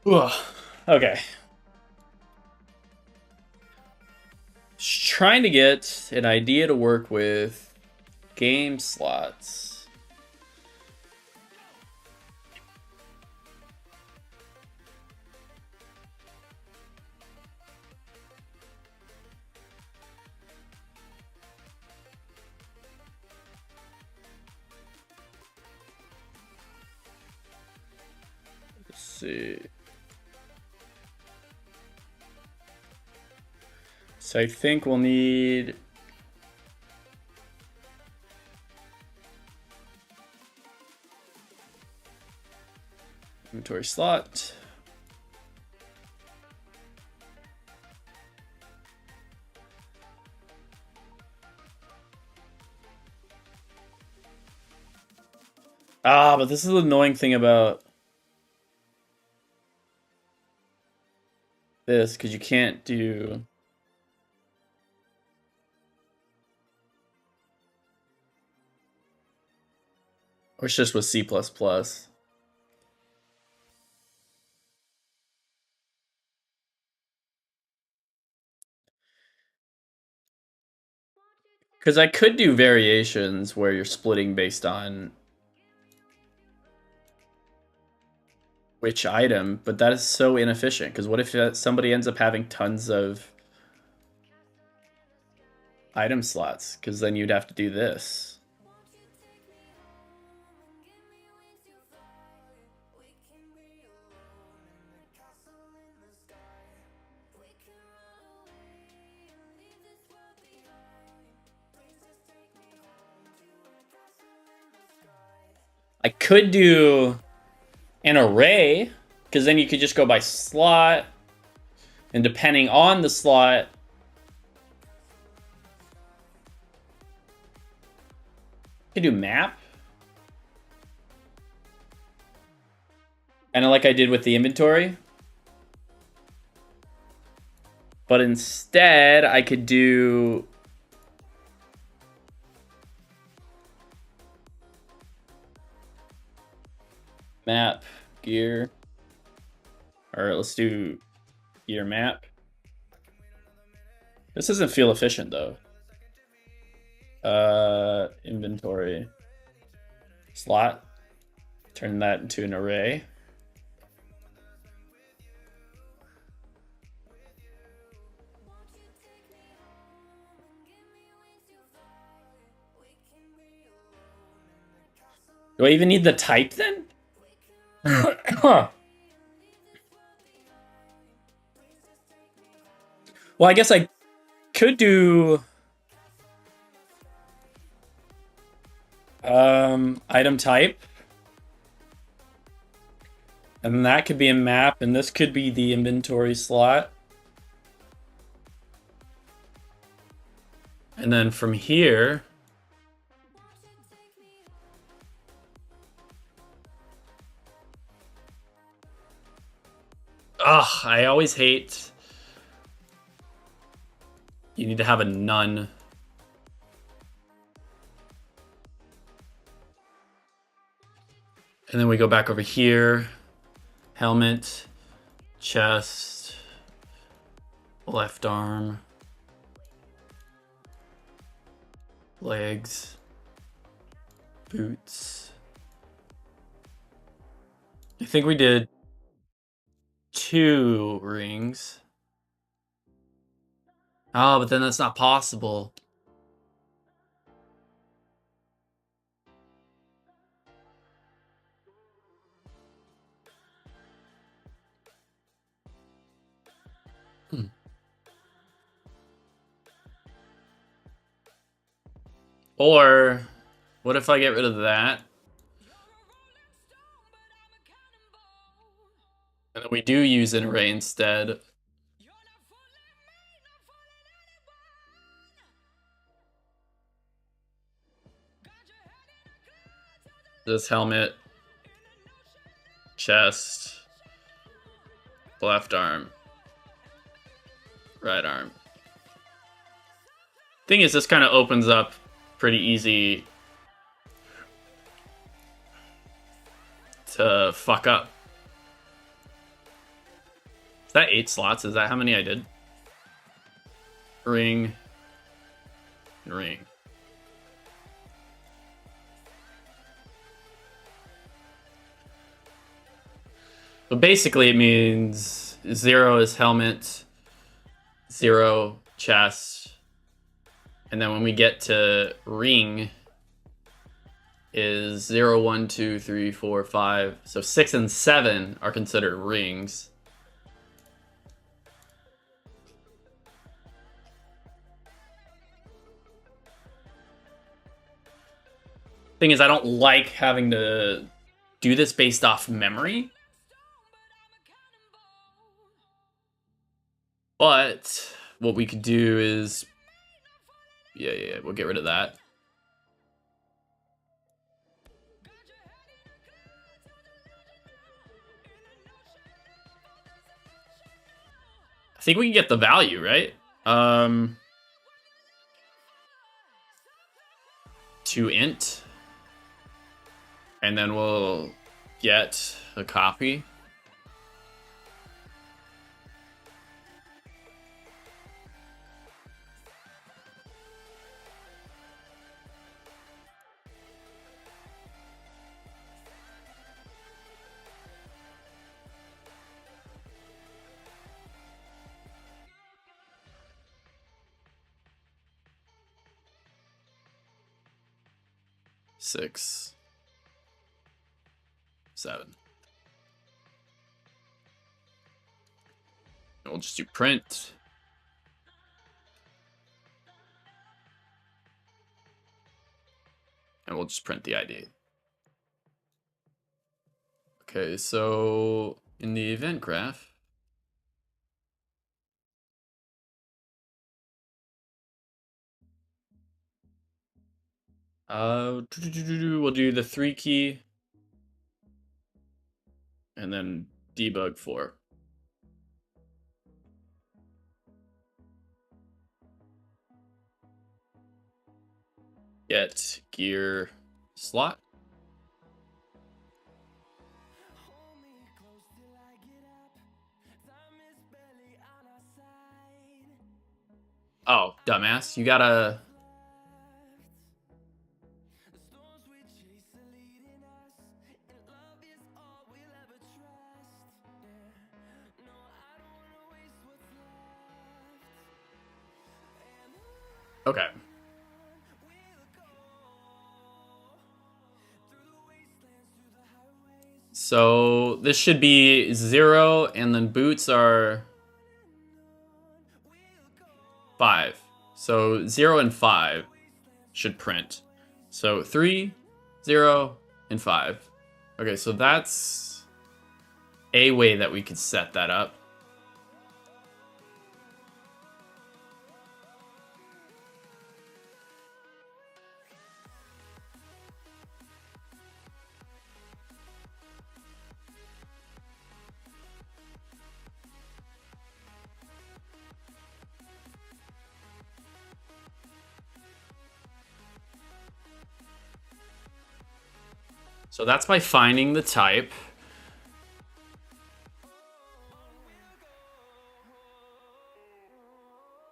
Ugh. Okay. Trying to get an idea to work with game slots. Let's see. So I think we'll need inventory slot. Ah, but this is the annoying thing about this, because you can't do... Or it's just with C++. Because I could do variations where you're splitting based on which item, but that is so inefficient. Because what if somebody ends up having tons of item slots? Because then you'd have to do this. I could do an array, because then you could just go by slot, and depending on the slot, you could do map. Kind of like I did with the inventory. But instead, I could do... map, gear. Alright, let's do gear map. This doesn't feel efficient, though. Inventory. Slot. Turn that into an array. Do I even need the type, then? Well, I guess I could do item type, and that could be a map, and this could be the inventory slot. And then from here, I always hate... You need to have a none. And then we go back over here. Helmet, chest, left arm, legs, boots. I think we did 2 rings. Oh, but then that's not possible. Or, what if I get rid of that? And then we do use an array instead. This helmet, chest, left arm, right arm. Thing is, this kind of opens up pretty easy to fuck up. that 8 slots? Is that how many I did? Ring. Ring. So basically it means 0 is helmet, 0 chest, and then when we get to ring is 0, 1, 2, 3, 4, 5. So 6 and 7 are considered rings. Thing is, I don't like having to do this based off memory. But what we could do is, yeah, we'll get rid of that. I think we can get the value, right? 2 int. And then we'll get a copy. Six. 7. And we'll just do print. And we'll just print the ID. Okay, so in the event graph, we'll do the 3 key and then debug 4. Get gear slot. Oh, dumbass. You gotta... Okay. So this should be 0, and then boots are 5. So 0 and 5 should print. So 3, 0, and 5. Okay, so that's a way that we could set that up. So that's by finding the type.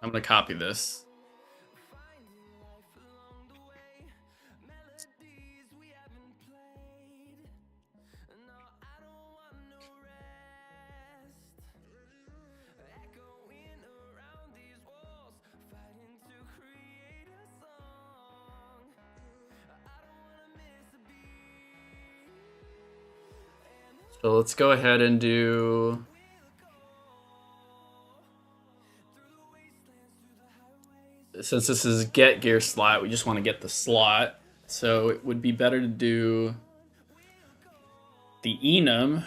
I'm gonna copy this. So let's go ahead and do... Since this is get gear slot, we just want to get the slot. So it would be better to do the enum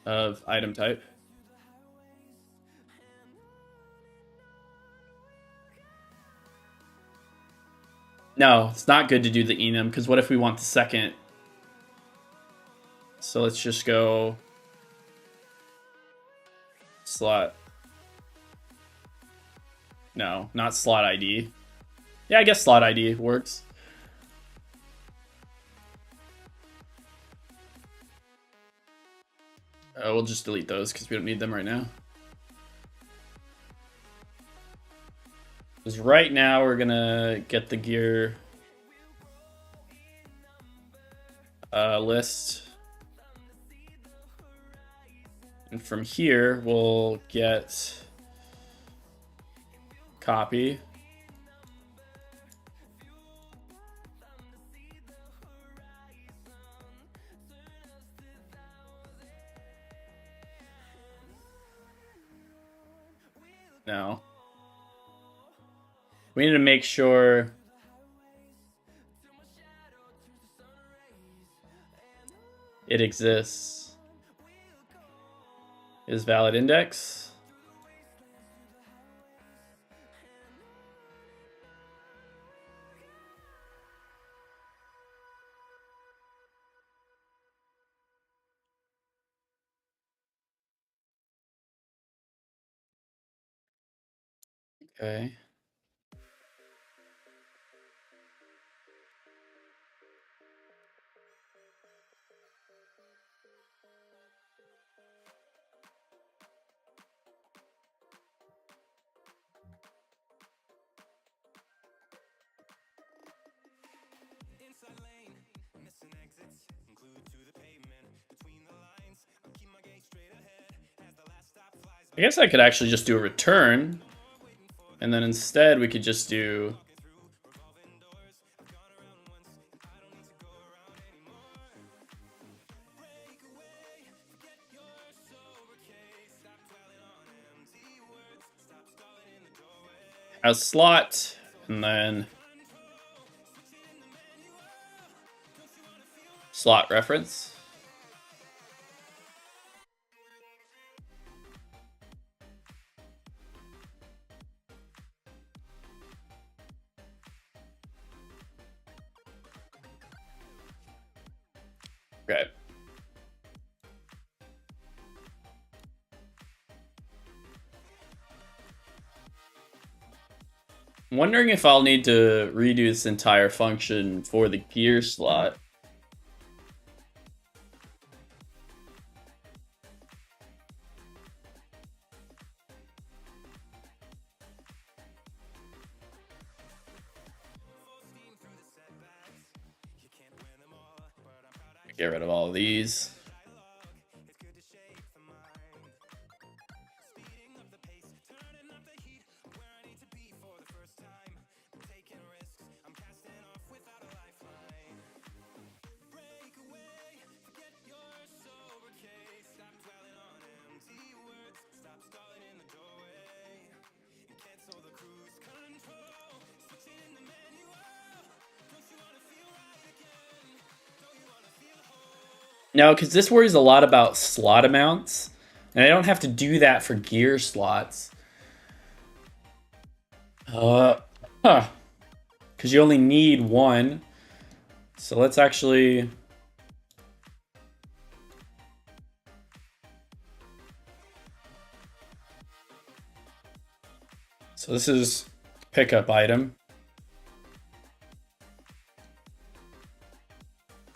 of item type. No, it's not good to do the enum, because what if we want the second? So let's just go slot. No, not slot ID. Yeah, I guess slot ID works. We'll just delete those because we don't need them right now. Because right now we're gonna get the gear list. And from here, we'll get copy. No. We need to make sure it exists. Is valid index. Okay. I guess I could actually just do a return. And then instead we could just do a slot and then slot reference. Okay. I'm wondering if I'll need to redo this entire function for the gear slot. Get rid of all of these. No, because this worries a lot about slot amounts, and I don't have to do that for gear slots. Because you only need one. So let's actually... So this is pickup item.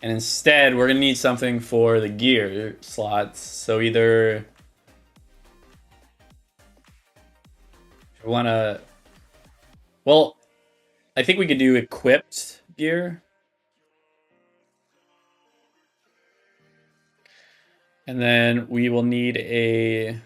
And instead, we're going to need something for the gear slots. So either we want to... Well, I think we could do equipped gear. And then we will need a...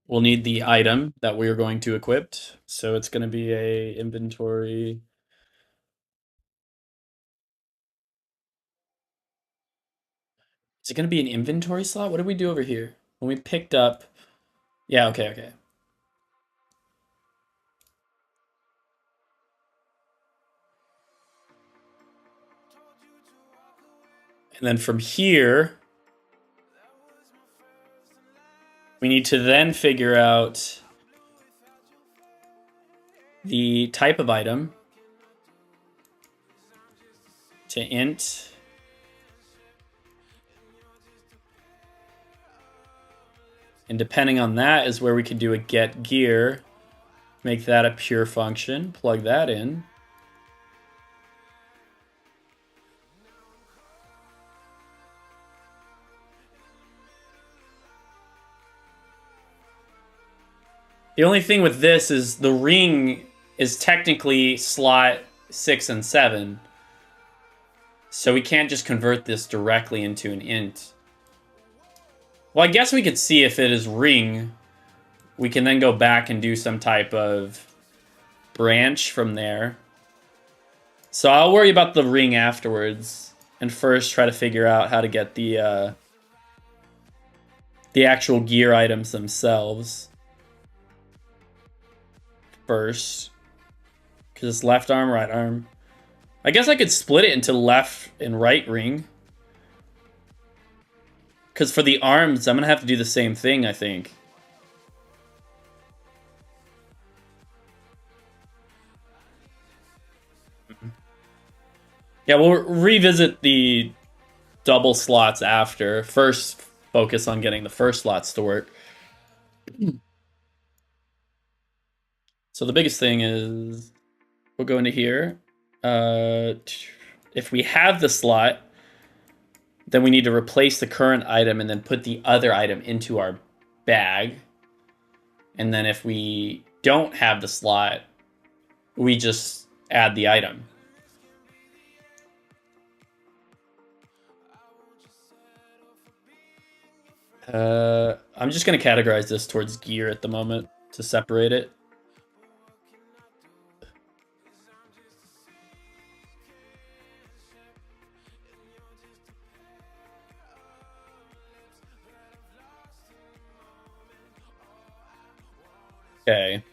We'll need the item that we're going to equip. So it's going to be a inventory. Is it going to be an inventory slot? What did we do over here? When we picked up... Yeah, okay. And then from here, we need to then figure out the type of item to int. And depending on that is where we could do a get gear, make that a pure function, plug that in. The only thing with this is the ring is technically slot 6 and 7. So we can't just convert this directly into an int. Well, I guess we could see if it is ring. We can then go back and do some type of branch from there. So I'll worry about the ring afterwards. And first try to figure out how to get the actual gear items themselves. First. Because it's left arm, right arm. I guess I could split it into left and right ring. Because for the arms, I'm going to have to do the same thing, I think. Yeah, we'll revisit the double slots after. First, focus on getting the first slots to work. So the biggest thing is, we'll go into here. If we have the slot, then we need to replace the current item and then put the other item into our bag. And then if we don't have the slot, we just add the item. I'm just going to categorize this towards gear at the moment to separate it. Okay.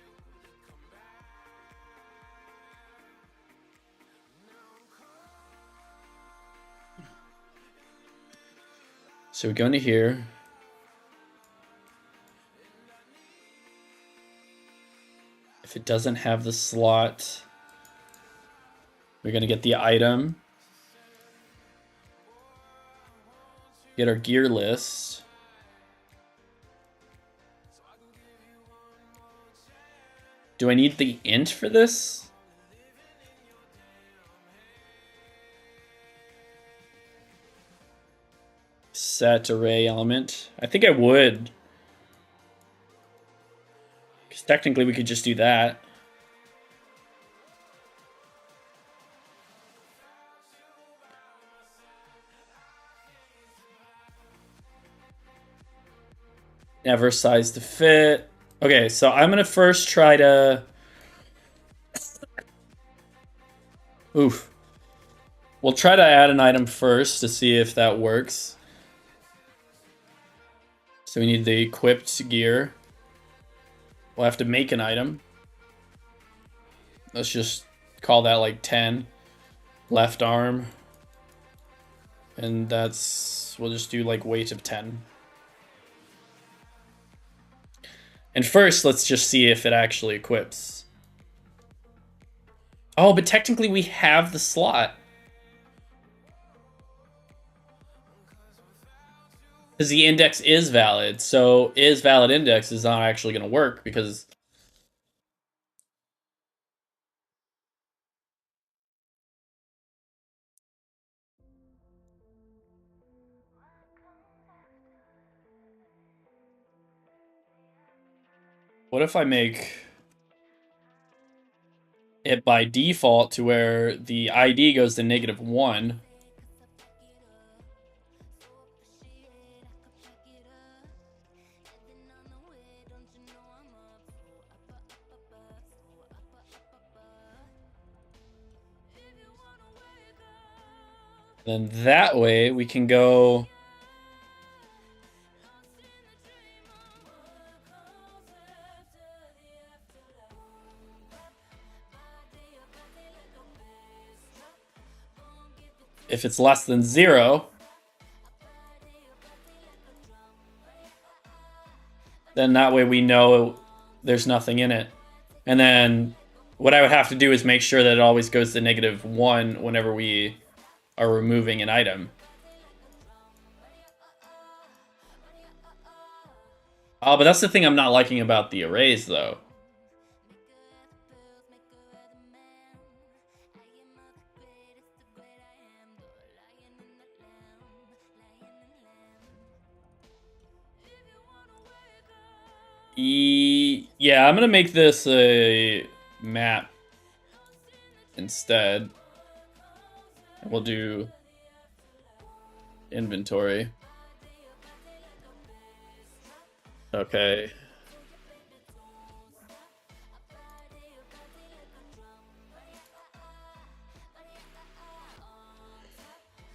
So we go into here. If it doesn't have the slot, we're going to get the item. Get our gear list. Do I need the int for this? Set array element. I think I would. Because technically we could just do that. Never size to fit. Okay, so I'm going to first try to... Oof. We'll try to add an item first to see if that works. So we need the equipped gear. We'll have to make an item. Let's just call that like 10. Left arm. And that's... We'll just do like weight of 10. And first, let's just see if it actually equips. Oh, but technically we have the slot. Because the index is valid. So is valid index is not actually going to work because... What if I make it by default to where the ID goes to -1? Then that way we can go... If it's less than 0, then that way we know there's nothing in it. And then what I would have to do is make sure that it always goes to -1 whenever we are removing an item. Oh, but that's the thing I'm not liking about the arrays, though. Yeah, I'm gonna make this a map instead. We'll do inventory. Okay.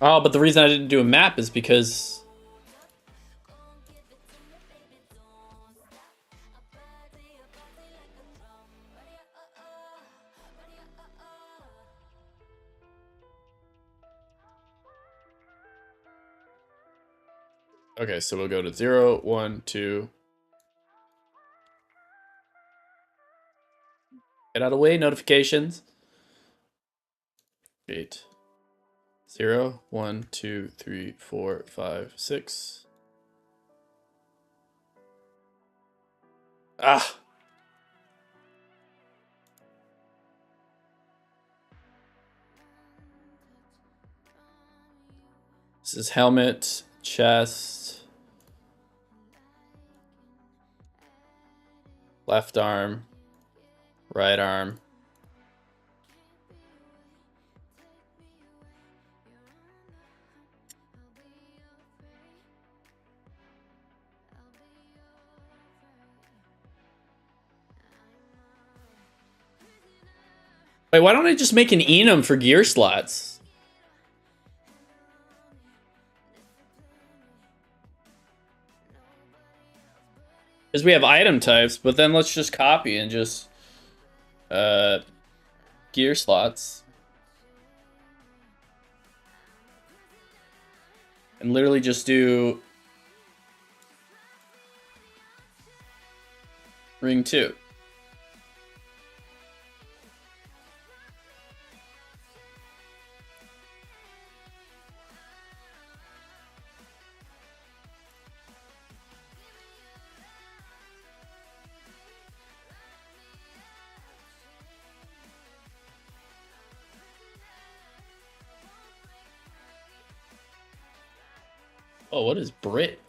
Oh, but the reason I didn't do a map is because... Okay, so we'll go to 0, 1, 2. Get out of the way, notifications. 8. 0, 1, 2, 3, 4, 5, 6. Ah! This is helmet, chest, left arm, right arm. Wait, why don't I just make an enum for gear slots? Because we have item types, but then let's just copy and just gear slots. And literally just do ring 2. Oh, what is Brit?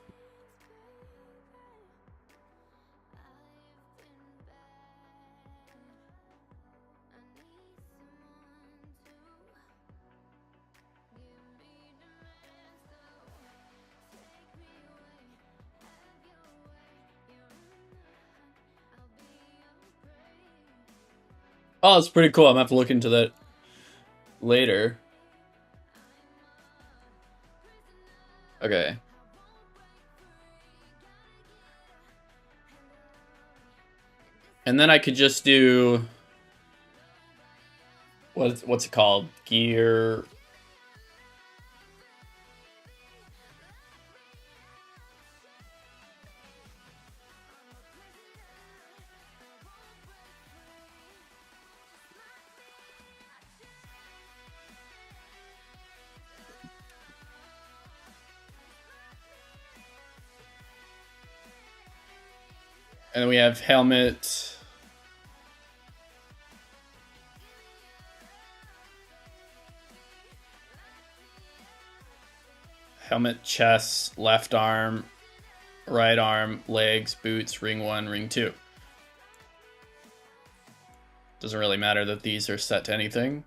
Oh, it's pretty cool. I'm gonna have to look into that later. Okay. And then I could just do what's it called? Gear. And then we have helmet. Helmet, chest, left arm, right arm, legs, boots, ring 1, ring 2. Doesn't really matter that these are set to anything.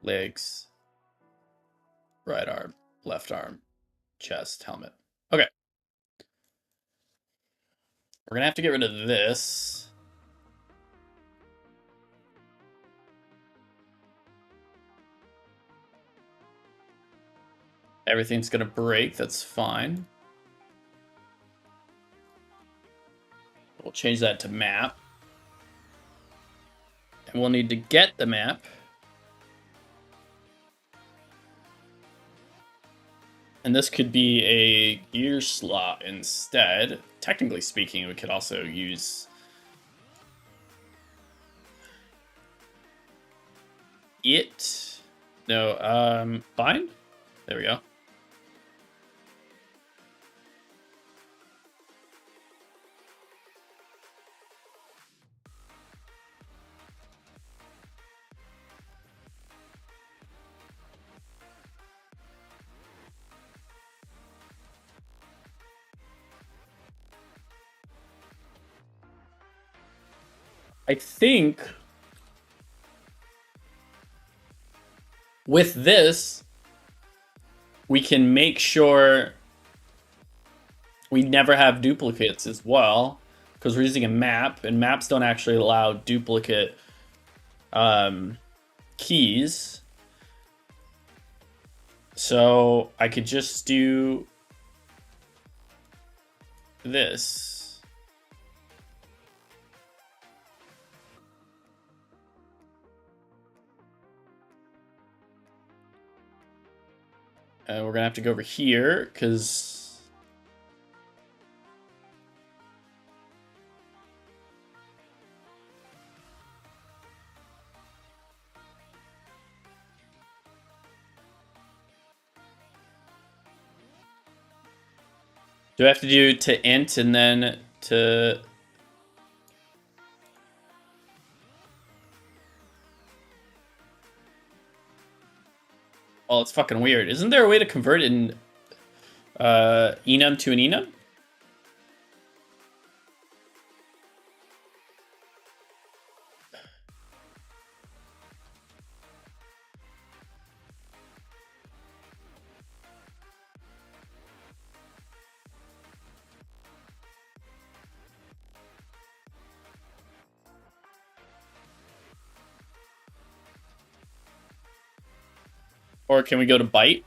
Legs, right arm, left arm, chest, helmet. Okay. We're gonna have to get rid of this. Everything's gonna break, that's fine. We'll change that to map. And we'll need to get the map. And this could be a gear slot instead. Technically speaking, we could also use it. No, fine. There we go. I think with this, we can make sure we never have duplicates as well, because we're using a map, and maps don't actually allow duplicate keys. So I could just do this. We're gonna have to go over here because do I have to do to int and then to... Oh, it's fucking weird. Isn't there a way to convert in enum to an enum? Or can we go to byte?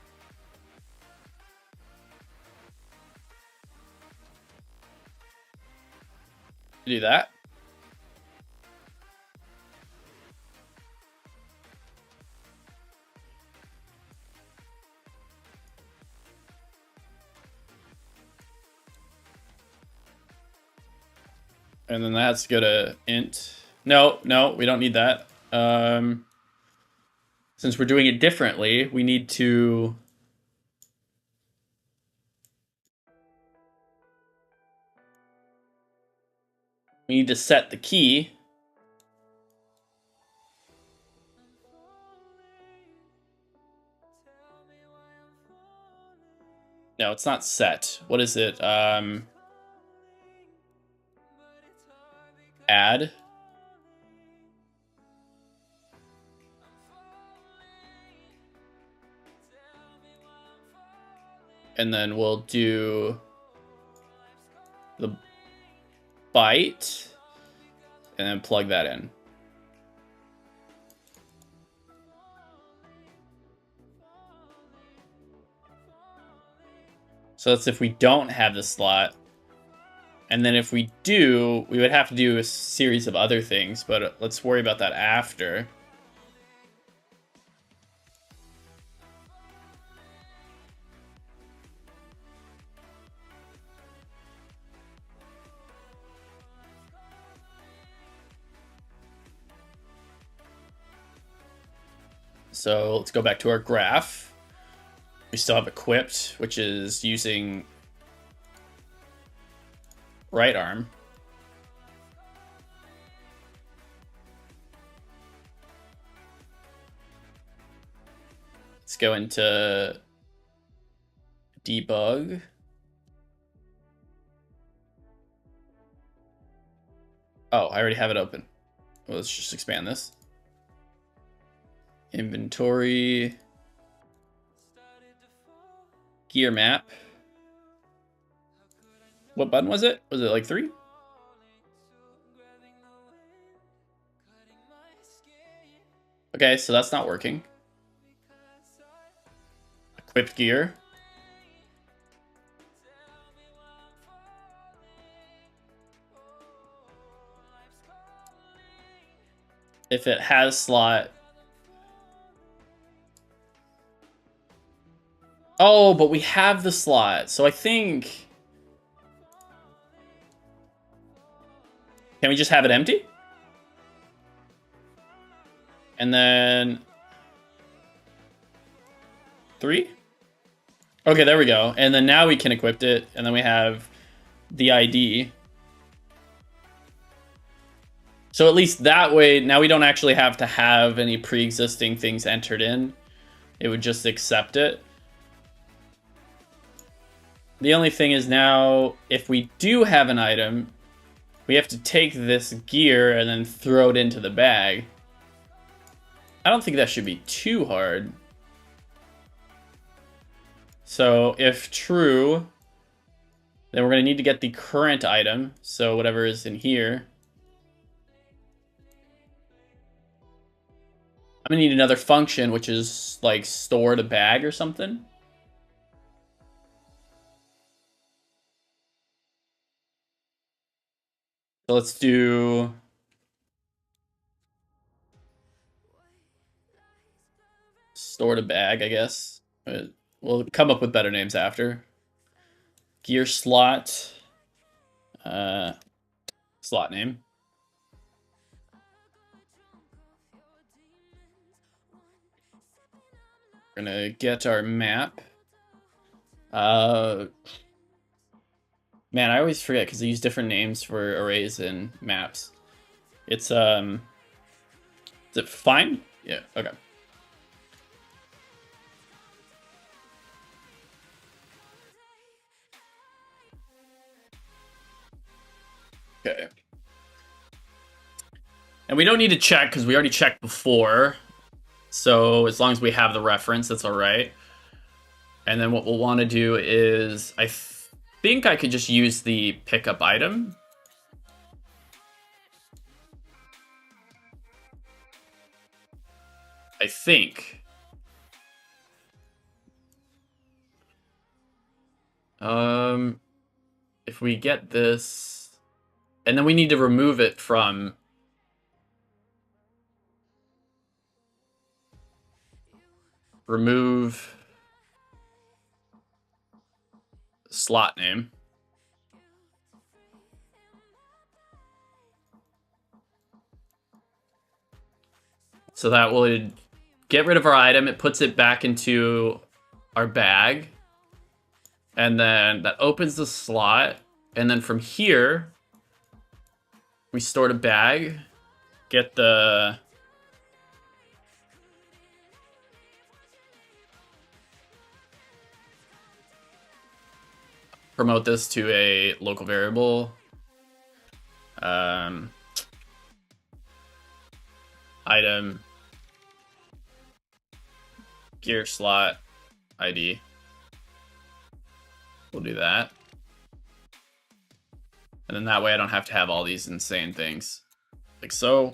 Do that. And then that's go to int. No, we don't need that. Since we're doing it differently, we need to... We need to set the key. No, it's not set. What is it? Add. And then we'll do the byte and then plug that in. So that's if we don't have the slot. And then if we do, we would have to do a series of other things, but let's worry about that after. So let's go back to our graph. We still have equipped, which is using right arm. Let's go into debug. Oh, I already have it open. Well, let's just expand this. Inventory. Gear map. What button was it? Was it like 3? Okay, so that's not working. Equipped gear. If it has slot. Oh, but we have the slot. So I think... Can we just have it empty? And then... 3? Okay, there we go. And then now we can equip it. And then we have the ID. So at least that way, now we don't actually have to have any pre-existing things entered in. It would just accept it. The only thing is now, if we do have an item, we have to take this gear and then throw it into the bag. I don't think that should be too hard. So if true, then we're going to need to get the current item. So whatever is in here. I'm going to need another function, which is like store the bag or something. So let's do... store the bag, I guess. We'll come up with better names after. Gear slot. Slot name. We're gonna get our map. Man, I always forget because they use different names for arrays and maps. It's is it fine? Yeah, okay. Okay. And we don't need to check because we already checked before. So as long as we have the reference, that's all right. And then what we'll want to do is, I think I could just use the pickup item. I think. If we get this, and then we need to remove it from remove slot name. So that will get rid of our item. It puts it back into our bag. And then that opens the slot. And then from here, we store the bag. Get the... promote this to a local variable. Item. Gear slot ID. We'll do that. And then that way I don't have to have all these insane things. Like so.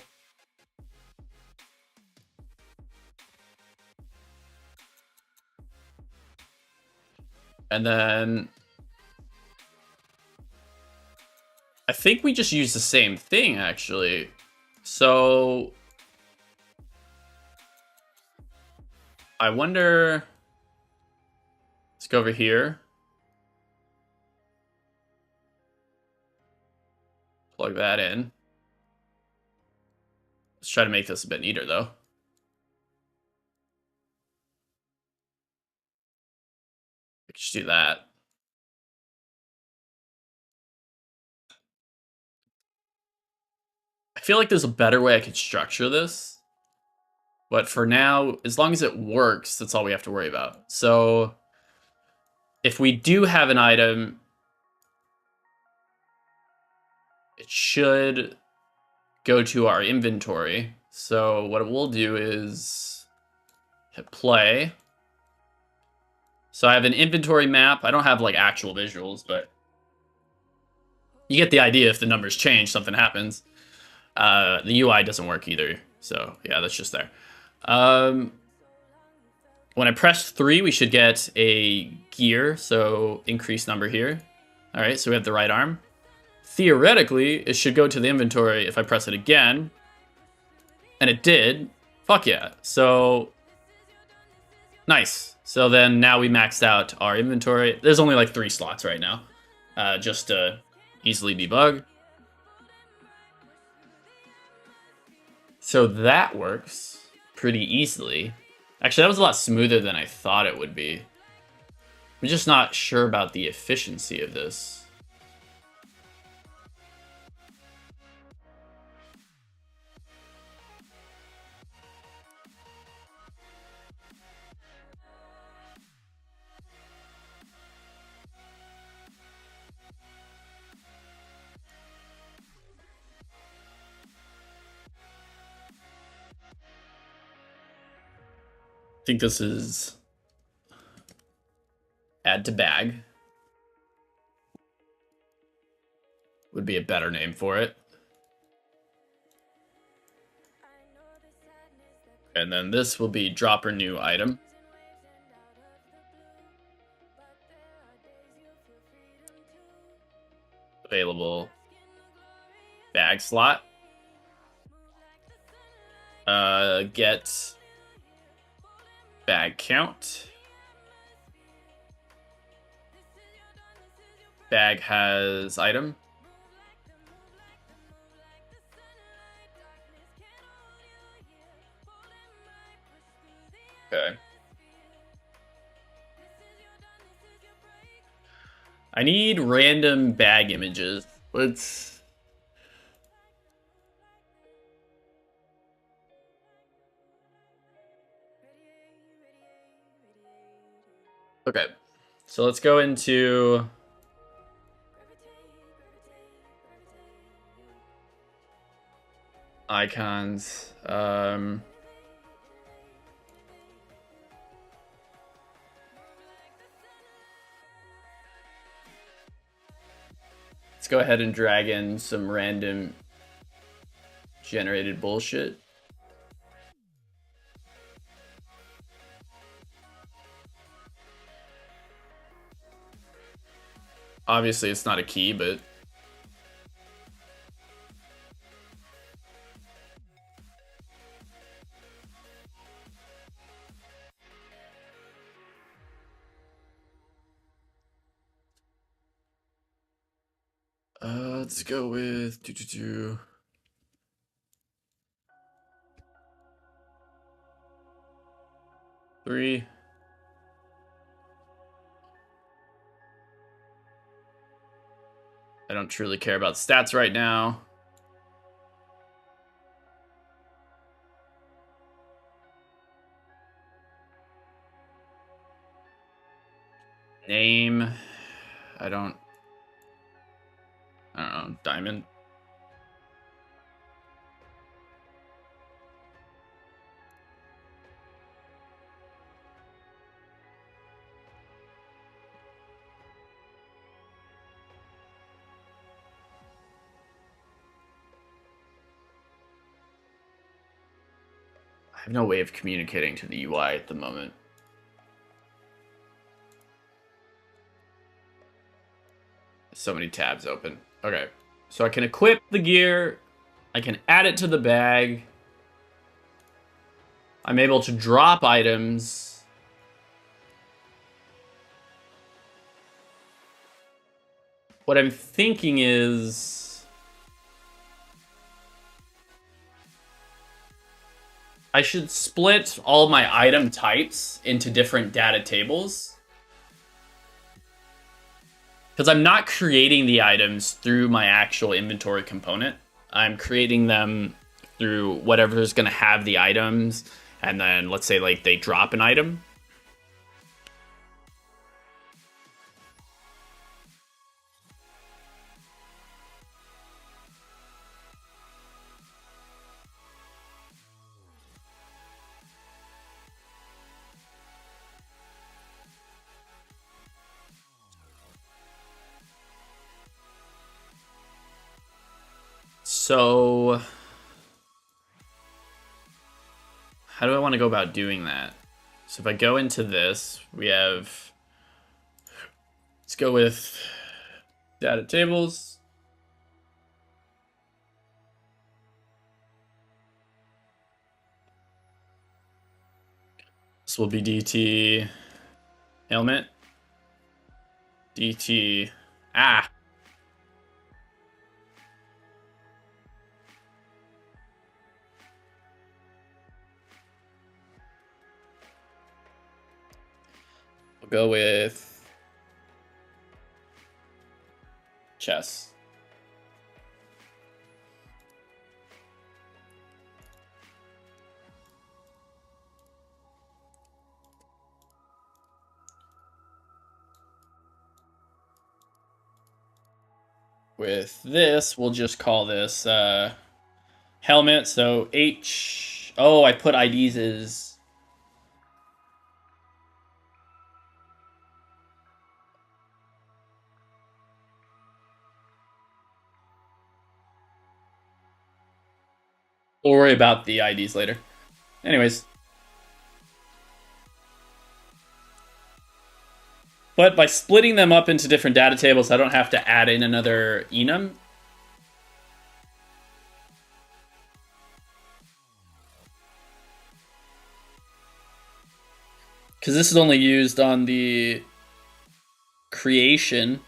And then I think we just use the same thing, actually. So I wonder... let's go over here. Plug that in. Let's try to make this a bit neater, though. We can just do that. I feel like there's a better way I could structure this. But for now, as long as it works, that's all we have to worry about. So if we do have an item, it should go to our inventory. So what we'll do is hit play. So I have an inventory map. I don't have like actual visuals, but you get the idea. If the numbers change, something happens. The UI doesn't work either. So yeah, that's just there. When I press 3, we should get a gear. So increase number here. All right, so we have the right arm. Theoretically, it should go to the inventory if I press it again. And it did. Fuck yeah. So, nice. So then now we maxed out our inventory. There's only like 3 slots right now. Just to easily debug. So that works pretty easily. Actually, that was a lot smoother than I thought it would be. I'm just not sure about the efficiency of this. think this is add to bag. Would be a better name for it. And then this will be dropper new item. Available bag slot. Get bag count. Bag has item. Okay. I need random bag images. Let's... Okay. So let's go into... icons. Let's go ahead and drag in some random generated bullshit. Obviously, it's not a key, but... let's go with 222. Three. I don't truly care about stats right now. Name. I don't know. Diamond. I have no way of communicating to the UI at the moment. So many tabs open. Okay. So I can equip the gear. I can add it to the bag. I'm able to drop items. What I'm thinking is... I should split all my item types into different data tables. Because I'm not creating the items through my actual inventory component. I'm creating them through whatever's going to have the items. And then let's say like they drop an item. So, how do I want to go about doing that? So if I go into this, we have, let's go with data tables. This will be DT helmet. DT, We'll go with chess. With this, we'll just call this helmet. So H. Oh, I put IDs as We'll worry about the IDs later. Anyways. But by splitting them up into different data tables, I don't have to add in another enum. Because this is only used on the creation.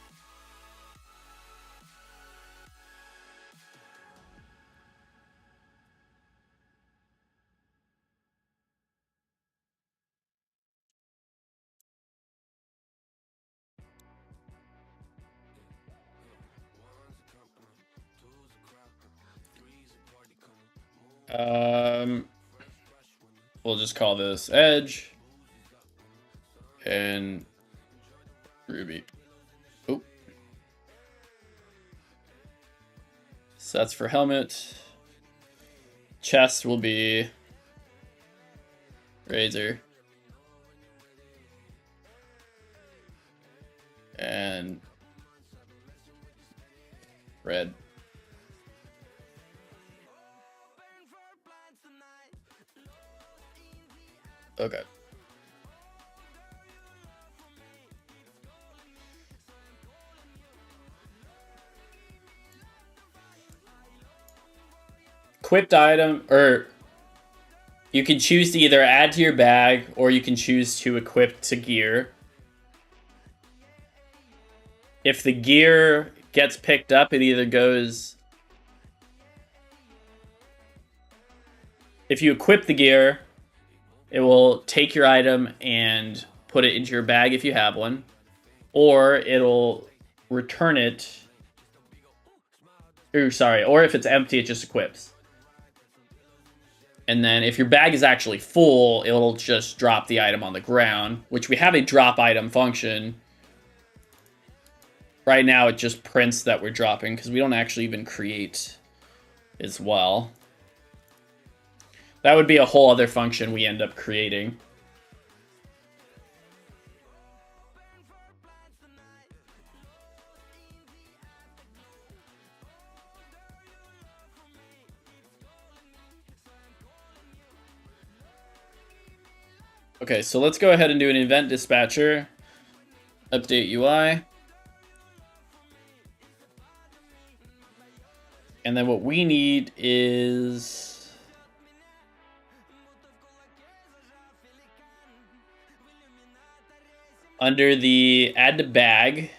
We'll just call this edge and Ruby. Oh, so that's for helmet. Chest will be razor and red. Okay. Equipped item, or you can choose to either add to your bag or you can choose to equip to gear. If the gear gets picked up, it either goes... If you equip the gear, it will take your item and put it into your bag if you have one. Or it'll return it... Or if it's empty, it just equips. And then if your bag is actually full, it'll just drop the item on the ground, which we have a drop item function. Right now, it just prints that we're dropping because we don't actually even create as well. That would be a whole other function we end up creating. Okay, so let's go ahead and do an event dispatcher. Update UI. And then what we need is... under the add to bag,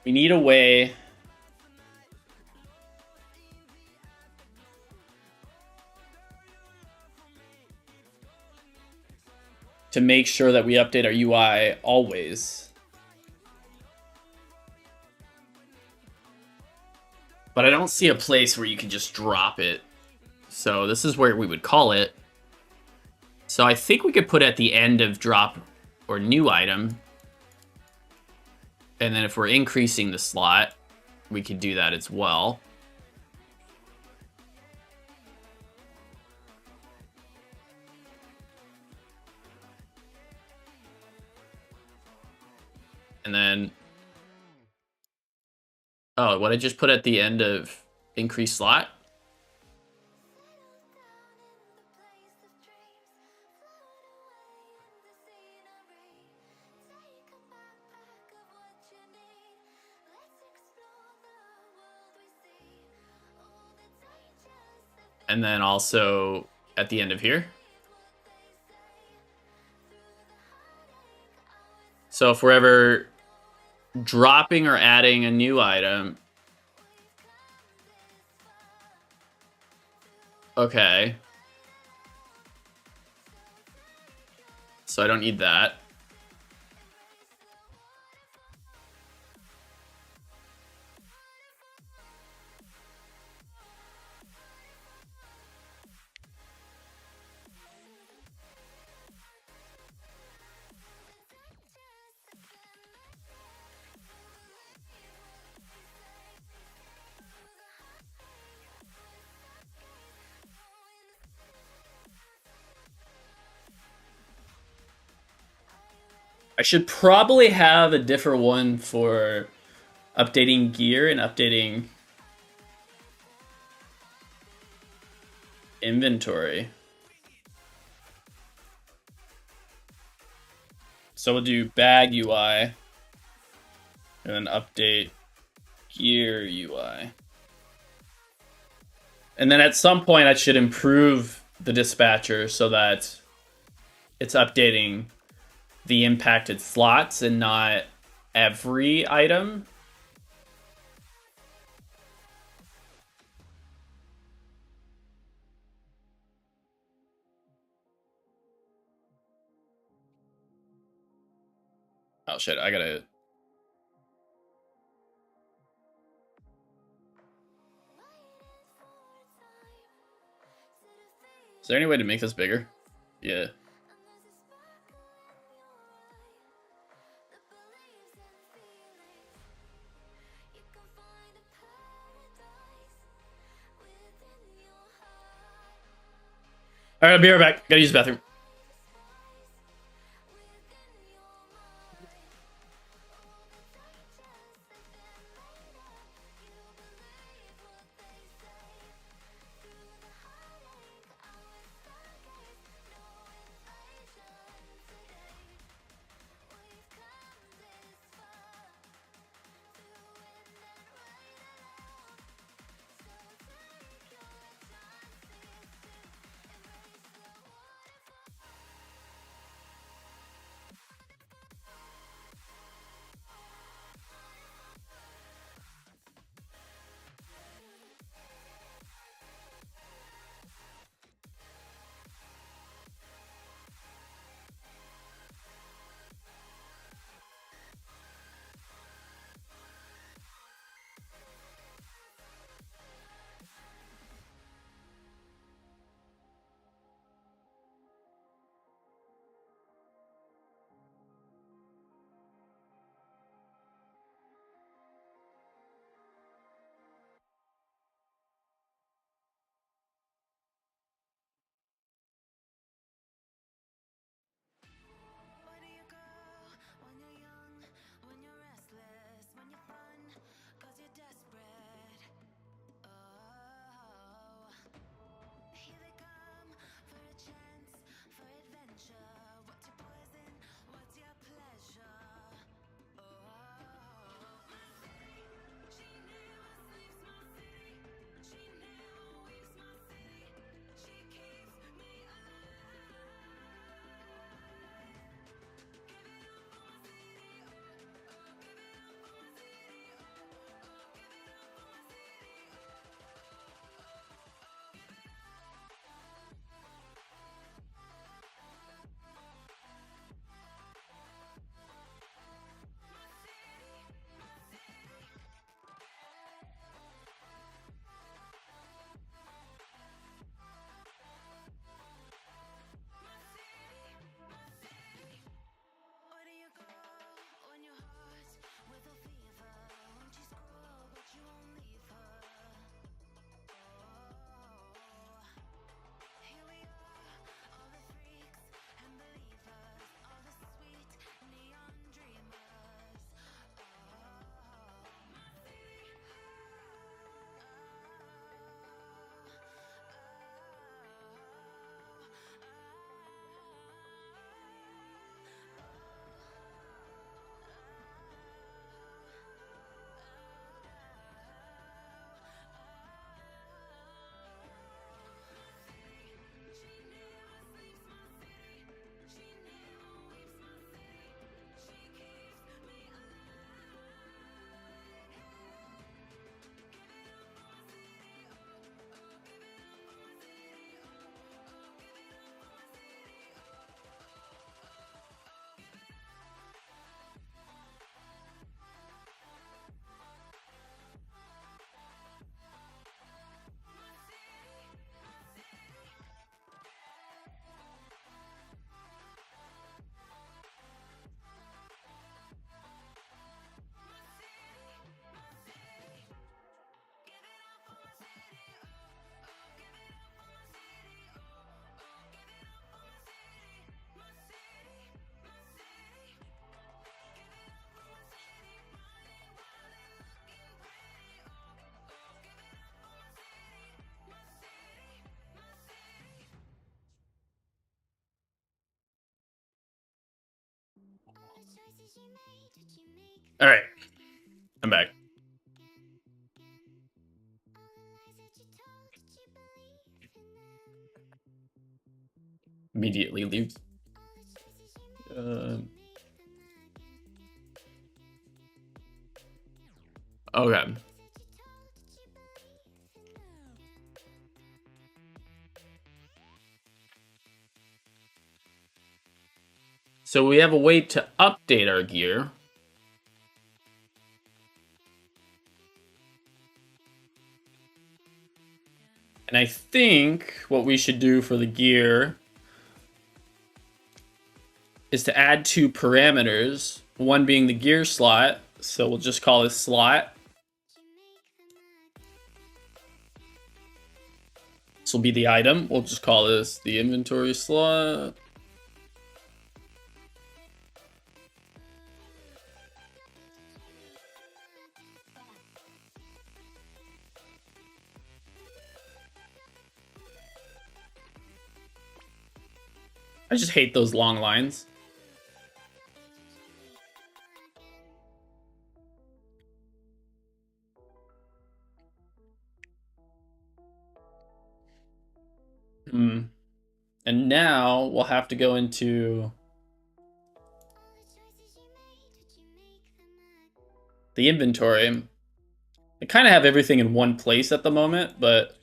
we need a way to make sure that we update our UI always. But I don't see a place where you can just drop it. So this is where we would call it. So I think we could put at the end of drop or new item. And then if we're increasing the slot, we could do that as well. And then... Oh, what I just put at the end of increase slot? And then also at the end of here. So if we're ever dropping or adding a new item. Okay. So I don't need that. I should probably have a different one for updating gear and updating inventory. So we'll do bag UI and then update gear UI. And then at some point I should improve the dispatcher so that it's updating the impacted slots and not every item. Oh shit, I gotta... Is there any way to make this bigger? Yeah. Alright, I'll be right back. Gotta use the bathroom. All right, I'm back. Immediately leaves. Okay. So we have a way to update our gear. And I think what we should do for the gear is to add two parameters, one being the gear slot. So we'll just call this slot. This will be the item. We'll just call this the inventory slot. I just hate those long lines. And now we'll have to go into the inventory. I kind of have everything in one place at the moment, but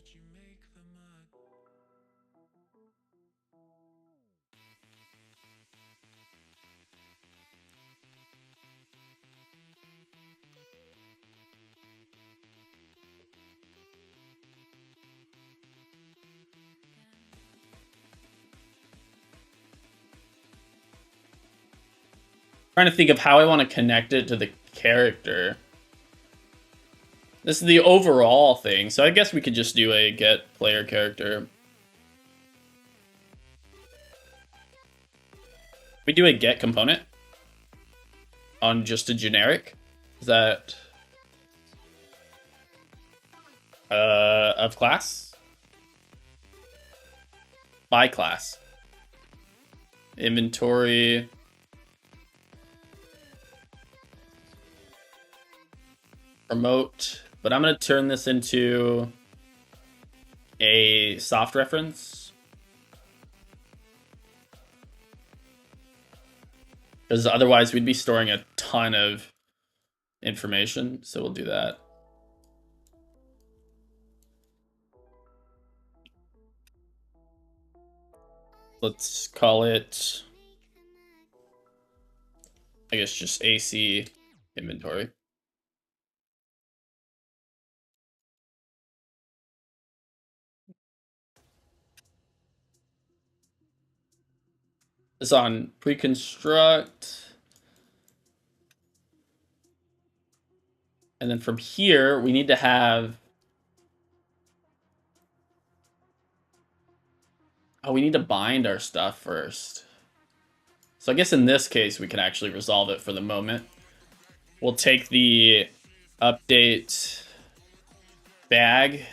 trying to think of how I want to connect it to the character. This is the overall thing, so I guess we could just do a get player character. We do a get component on just a generic. Is that of class? By class. Inventory. Promote. But I'm going to turn this into a soft reference. Because otherwise we'd be storing a ton of information. So we'll do that. Let's call it, I guess, just AC inventory. This on pre-construct. And then from here, we need to have... Oh, we need to bind our stuff first. So I guess in this case, we can actually resolve it for the moment. We'll take the update bag.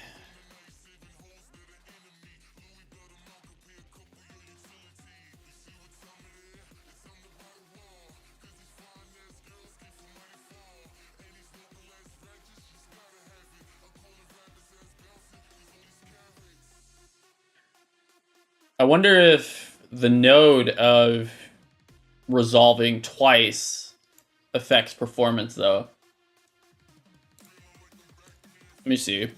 I wonder if the node of resolving twice affects performance, though. Let me see.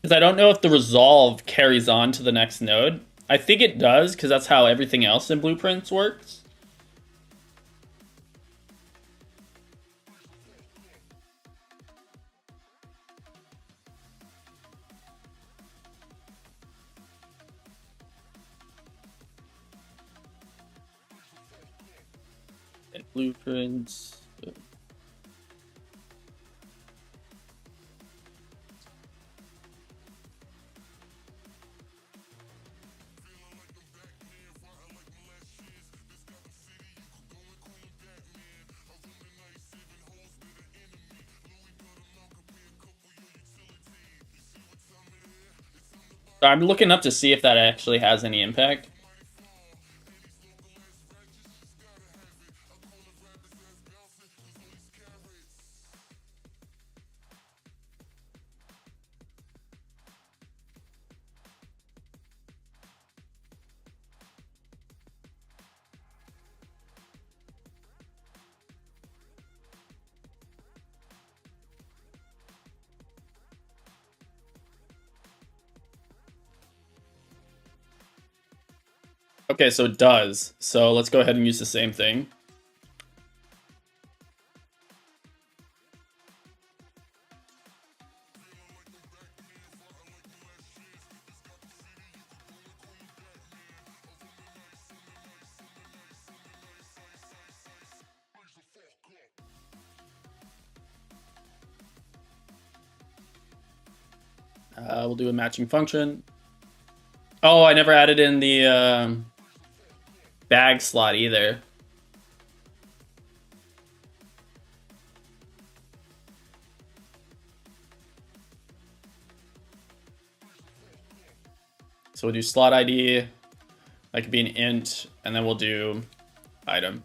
Because I don't know if the resolve carries on to the next node. I think it does, because that's how everything else in Blueprints works. In Blueprints... I'm looking up to see if that actually has any impact. Okay, so it does. So let's go ahead and use the same thing. We'll do a matching function. Oh, I never added in the bag slot either. So we'll do slot ID. That could be an int, and then we'll do item.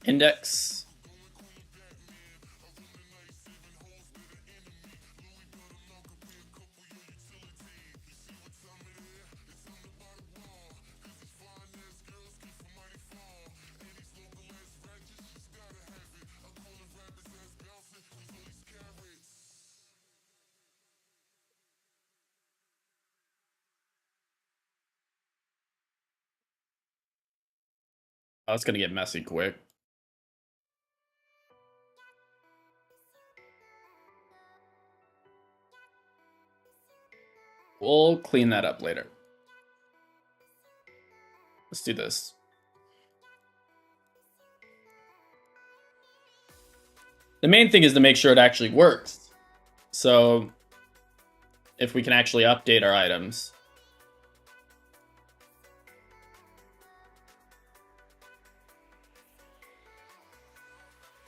Index. Oh, it's gonna get messy quick. We'll clean that up later. Let's do this. The main thing is to make sure it actually works. So if we can actually update our items.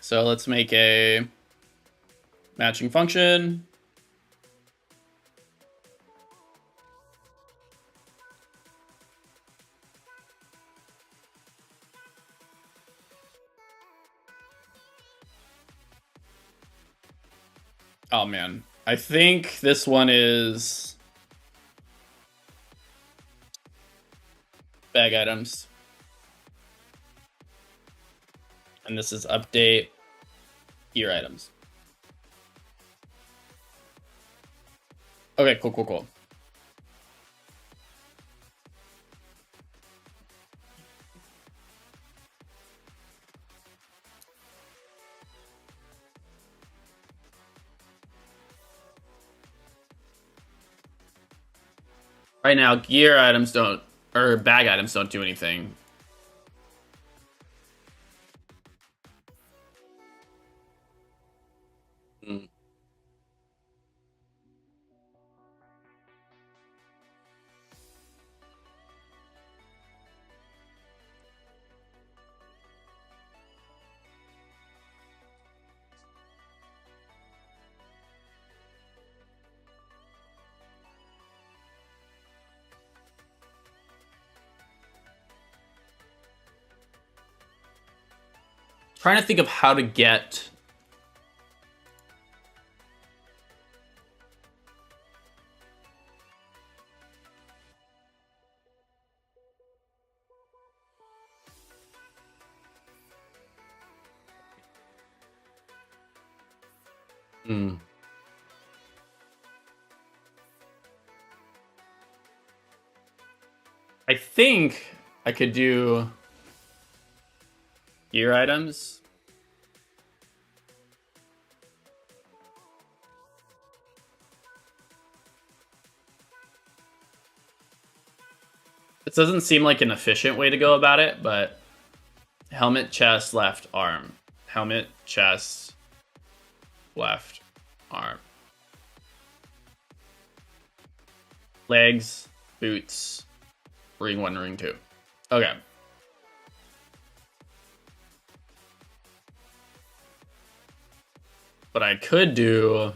So let's make a matching function. Oh man, I think this one is bag items. And this is update gear items. Okay, cool. Right now, gear items don't, or bag items don't do anything. Mm. Trying to think of how to get I think I could do gear items. This doesn't seem like an efficient way to go about it, but helmet, chest, left arm. Helmet, chest, left arm. Legs, boots, ring 1, ring 2. Okay. But I could do...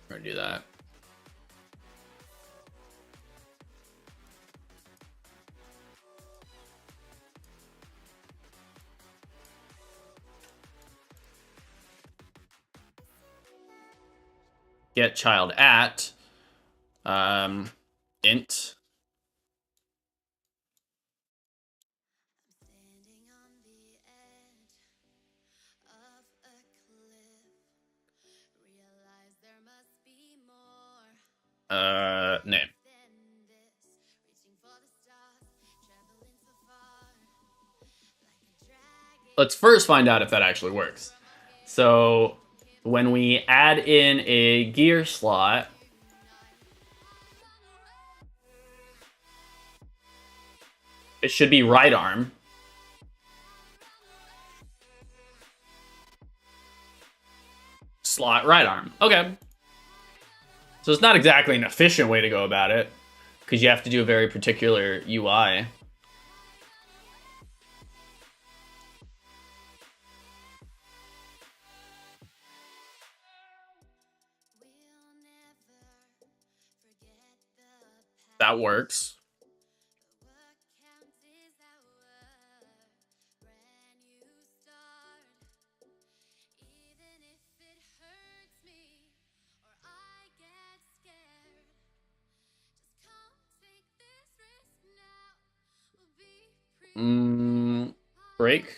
I'm gonna do that. Get child at int name. Let's first find out if that actually works. So when we add in a gear slot, it should be right arm. Slot right arm. Okay. So it's not exactly an efficient way to go about it, because you have to do a very particular UI. That works. Break.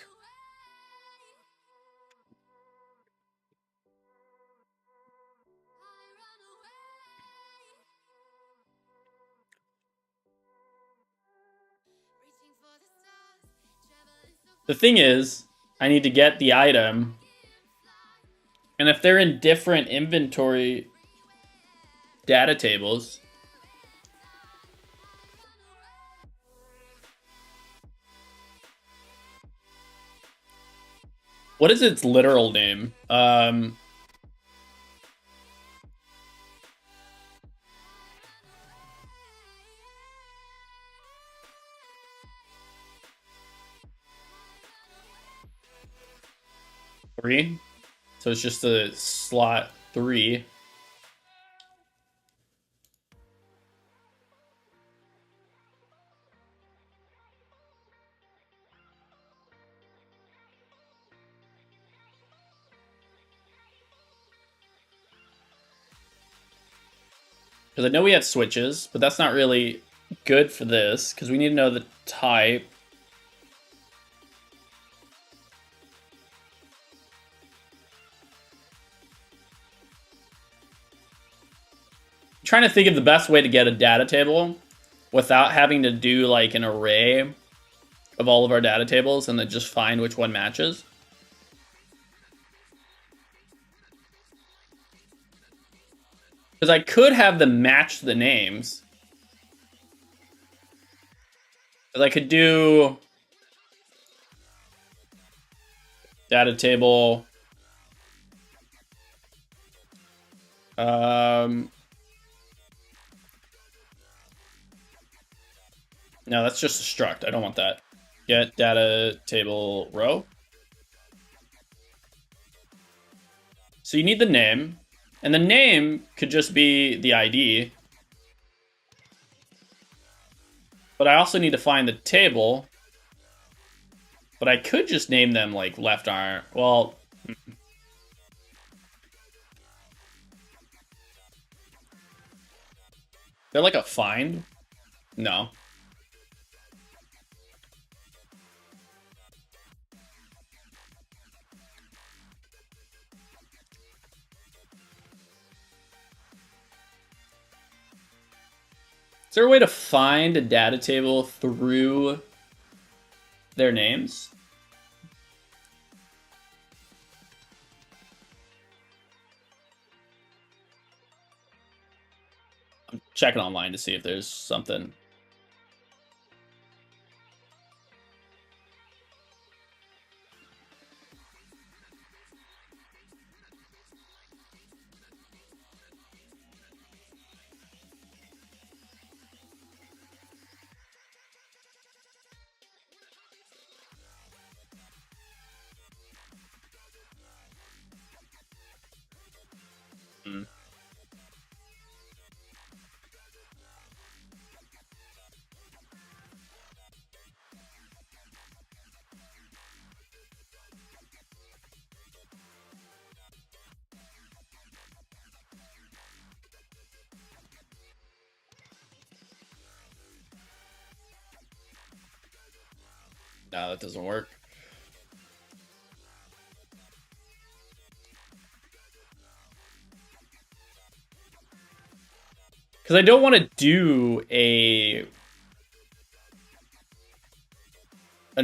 The thing is, I need to get the item, and if they're in different inventory data tables, what is its literal name? Three. So it's just a slot 3. Because I know we have switches, but that's not really good for this, because we need to know the type. I'm trying to think of the best way to get a data table without having to do like an array of all of our data tables and then just find which one matches. Because I could have them match the names. Because I could do data table. No, that's just a struct. I don't want that. Get data table row. So you need the name. And the name could just be the ID. But I also need to find the table. But I could just name them like left arm. Well, they're like a find. No. Is there a way to find a data table through their names? I'm checking online to see if there's something. No, that doesn't work. Because I don't want to do an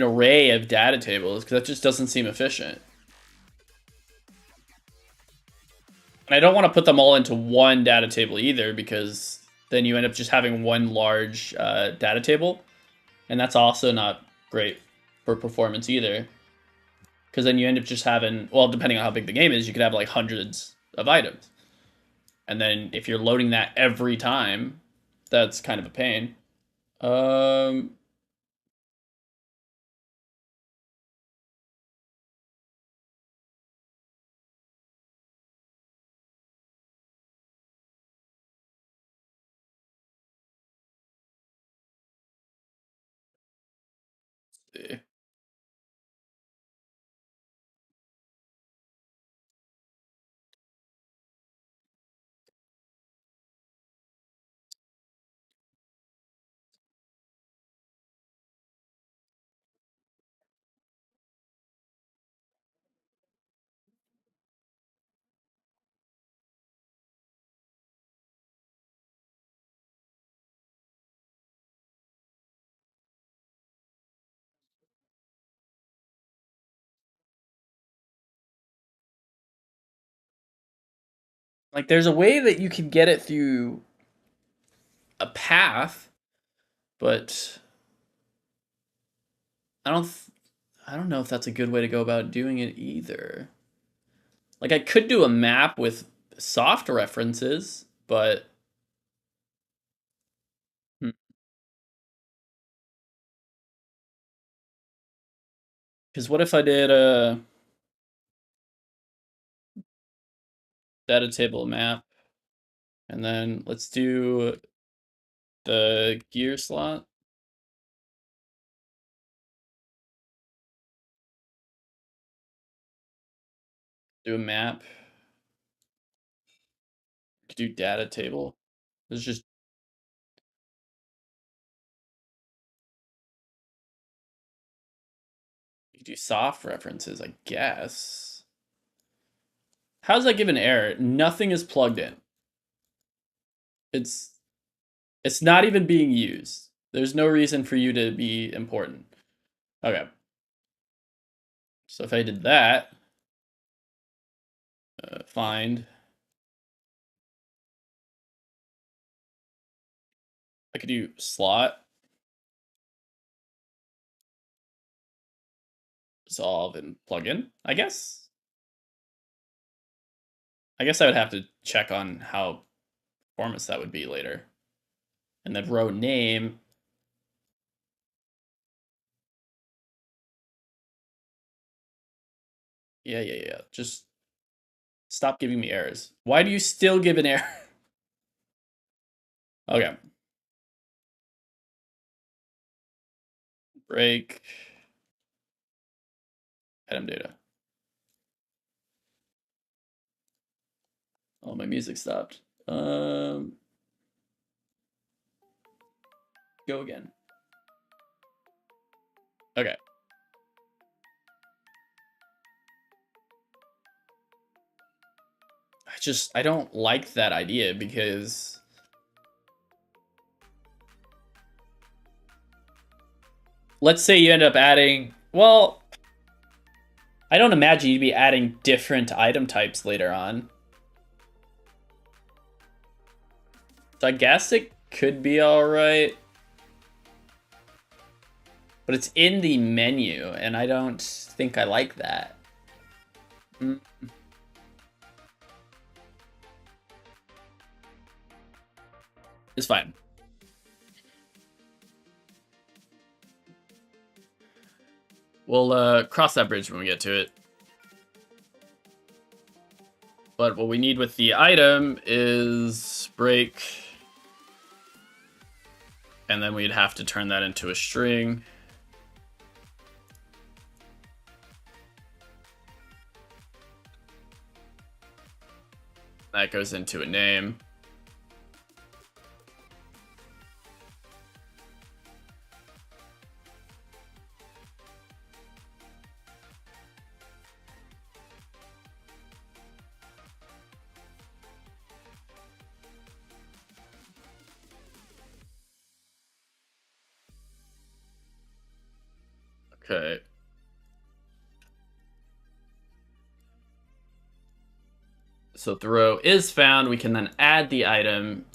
array of data tables, because that just doesn't seem efficient. And I don't want to put them all into one data table either, because then you end up just having one large data table. And that's also not great for performance either. Because then you end up just having, well, depending on how big the game is, you could have like hundreds of items. And then if you're loading that every time, that's kind of a pain. See. Like, there's a way that you can get it through a path, but I don't. I don't know if that's a good way to go about doing it either. Like, I could do a map with soft references, but because what if I did a data table map, and then let's do the gear slot. Do a map. Could do data table. It's just you do soft references, I guess. How does that give an error? Nothing is plugged in. It's not even being used. There's no reason for you to be important. Okay. So if I did that, find, I could do slot, resolve, and plugin, I guess. I guess I would have to check on how performance that would be later. And then row name. Yeah. Just stop giving me errors. Why do you still give an error? Okay. Break. Item data. Oh, my music stopped. Go again. Okay. I don't like that idea because let's say you end up adding, well, I don't imagine you'd be adding different item types later on. So I guess it could be alright. But it's in the menu, and I don't think I like that. It's fine. We'll cross that bridge when we get to it. But what we need with the item is break. And then we'd have to turn that into a string. That goes into a name. Okay. So if the row is found, we can then add the item.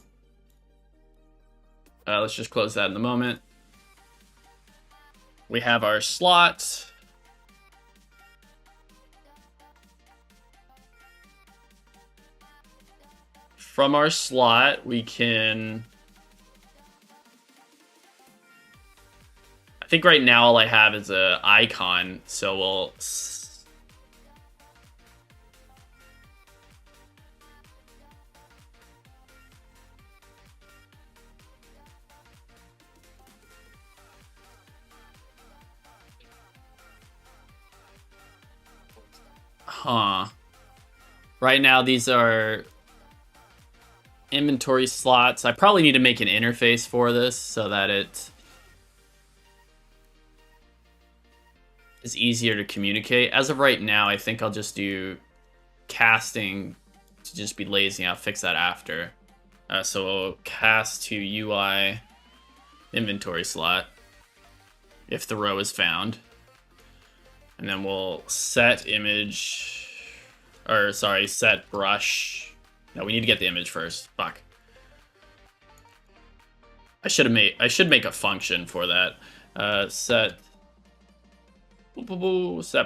Let's just close that in the moment. We have our slot. From our slot, we can... I think right now all I have is an icon, so we'll... Huh. Right now, these are inventory slots. I probably need to make an interface for this so that it is easier to communicate. As of right now, I think I'll just do casting to just be lazy. I'll fix that after. So we'll cast to UI inventory slot if the row is found. And then we'll set image, or sorry, set brush. No, we need to get the image first. Fuck. I should make a function for that. Set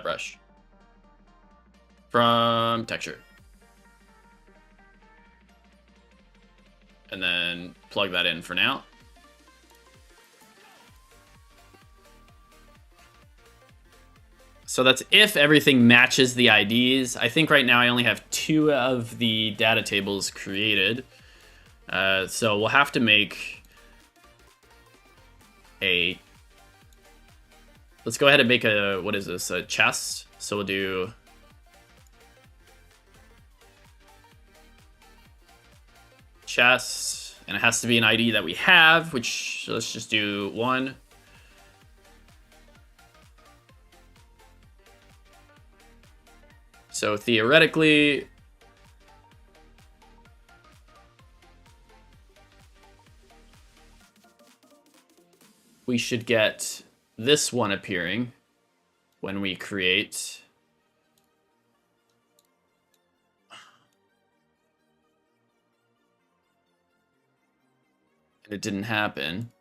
brush from texture. And then plug that in for now. So that's if everything matches the IDs. I think right now I only have 2 of the data tables created. So we'll have to make a... Let's go ahead and make a, what is this, a chest. So we'll do... chest, and it has to be an ID that we have, which, let's just do 1. So theoretically, we should get this one appearing when we create. And it didn't happen.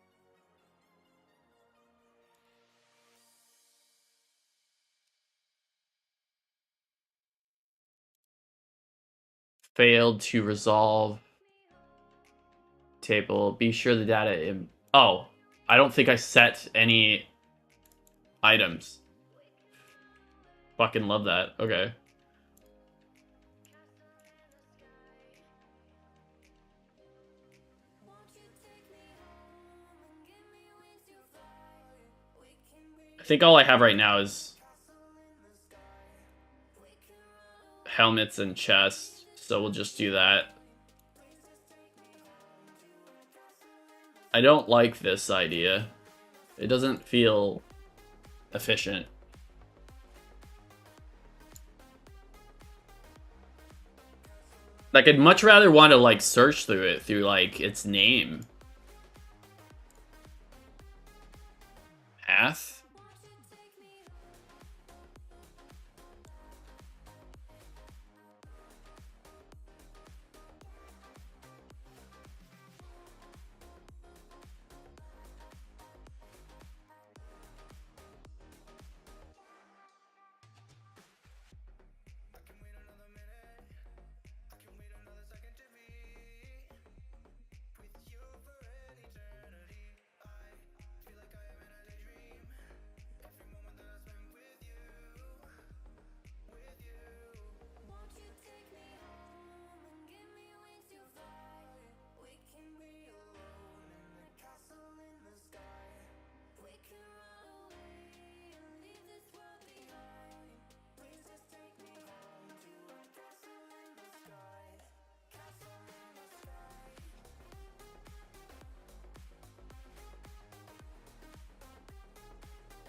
Failed to resolve table. Be sure the data... Oh, I don't think I set any items. Fucking love that. Okay. I think all I have right now is helmets and chests. So we'll just do that. I don't like this idea. It doesn't feel efficient. Like, I'd much rather want to, like, search through it through, like, its name. Path?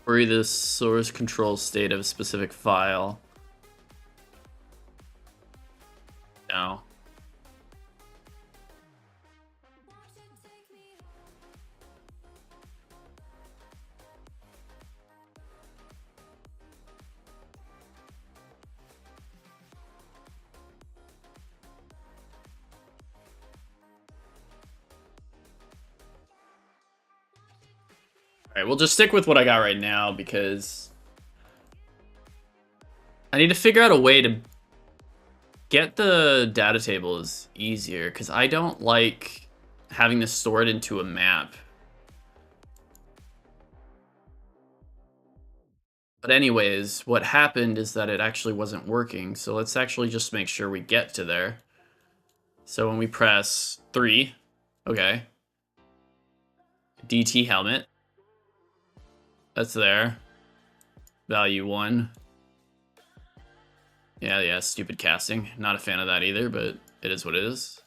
Query the source control state of a specific file. No. Alright, we'll just stick with what I got right now because I need to figure out a way to get the data tables easier because I don't like having to store it into a map. But anyways, what happened is that it actually wasn't working. So let's actually just make sure we get to there. So when we press 3, okay. DT helmet. That's there. Value 1. Yeah, stupid casting. Not a fan of that either, but it is what it is.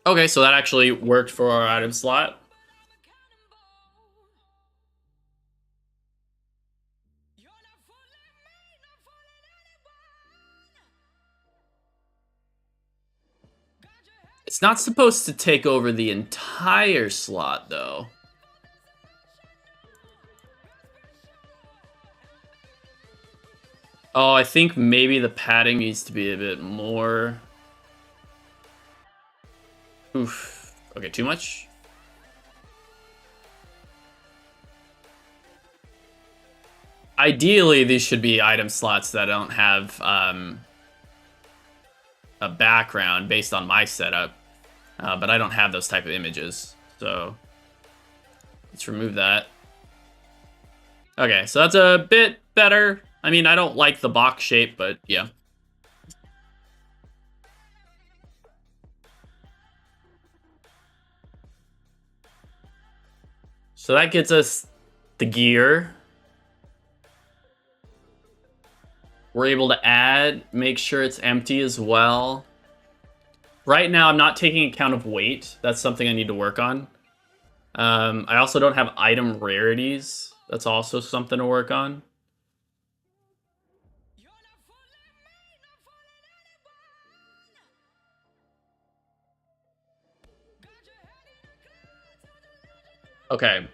Okay, so that actually worked for our item slot. It's not supposed to take over the entire slot, though. Oh, I think maybe the padding needs to be a bit more. Oof. Okay, too much? Ideally, these should be item slots that don't have a background based on my setup. But I don't have those type of images, so let's remove that. Okay, so that's a bit better. I mean, I don't like the box shape, but yeah. So that gets us the gear. We're able to add, make sure it's empty as well. Right now, I'm not taking account of weight. That's something I need to work on. I also don't have item rarities. That's also something to work on. Okay,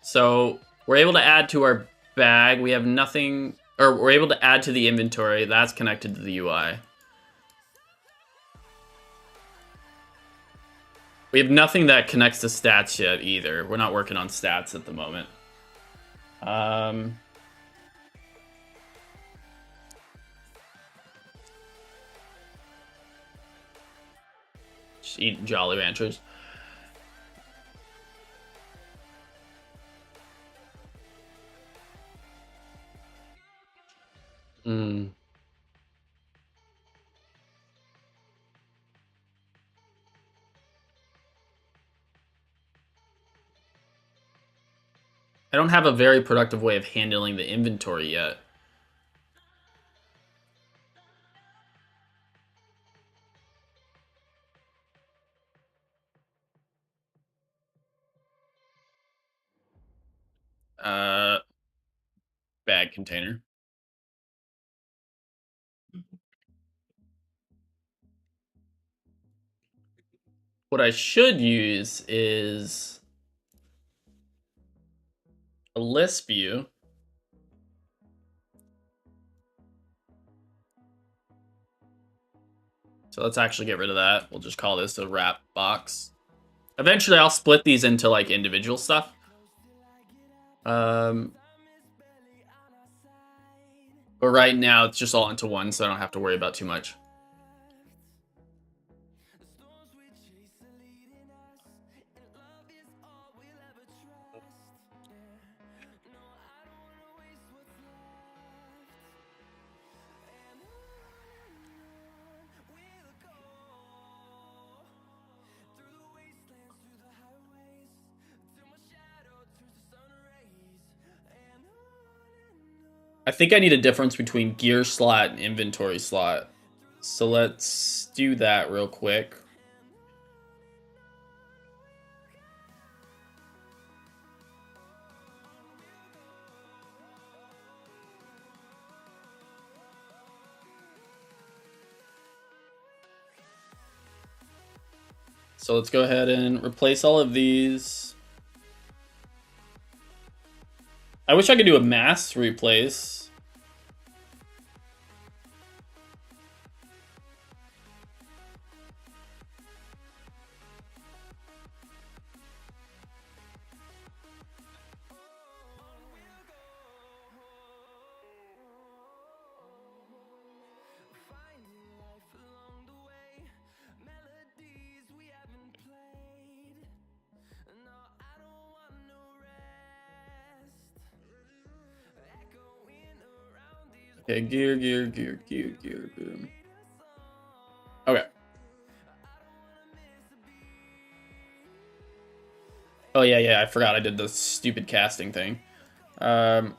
so we're able to add to our bag. We have nothing, or we're able to add to the inventory. That's connected to the UI. We have nothing that connects to stats yet either. We're not working on stats at the moment. Just eat Jolly Ranchers. I don't have a very productive way of handling the inventory yet. Bag container. What I should use is a list view. So let's actually get rid of that. We'll just call this a wrap box. Eventually, I'll split these into like individual stuff. But right now, it's just all into one, so I don't have to worry about too much. I think I need a difference between gear slot and inventory slot. So let's do that real quick. So let's go ahead and replace all of these. I wish I could do a mass replace. Okay, gear, boom. Okay. Oh yeah, I forgot I did the stupid casting thing. Um,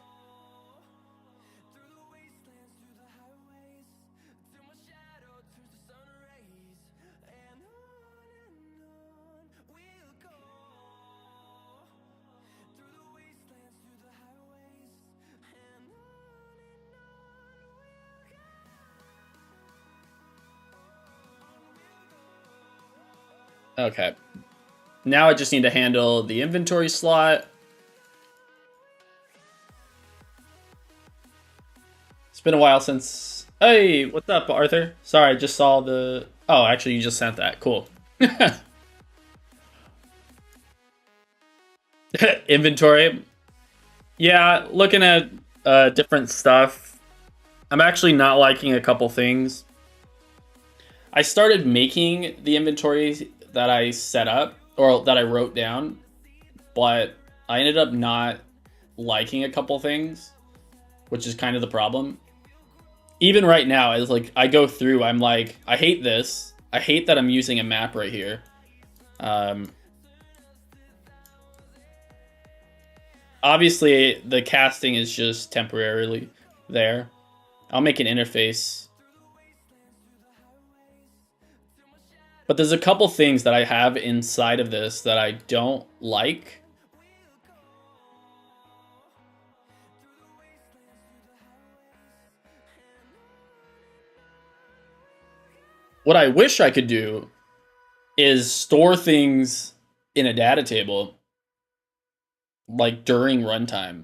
okay. Now I just need to handle the inventory slot. It's been a while since... Hey, what's up, Arthur? Sorry, I just saw the... Oh, actually, you just sent that. Cool. Inventory. Yeah, looking at different stuff. I'm actually not liking a couple things. I started making the inventory that I set up, or that I wrote down, but I ended up not liking a couple things, which is kind of the problem. Even right now, as like I go through, I'm like, I hate this. I hate that I'm using a map right here. Obviously, the casting is just temporarily there. I'll make an interface. But there's a couple things that I have inside of this that I don't like. What I wish I could do is store things in a data table, like during runtime.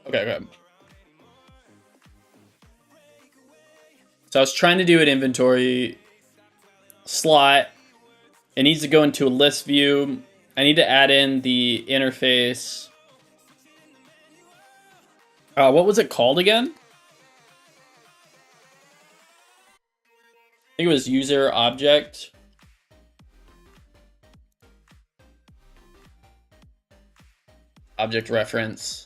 Okay, okay. So I was trying to do an inventory slot. It needs to go into a list view. I need to add in the interface. What was it called again? I think it was user object. Object reference.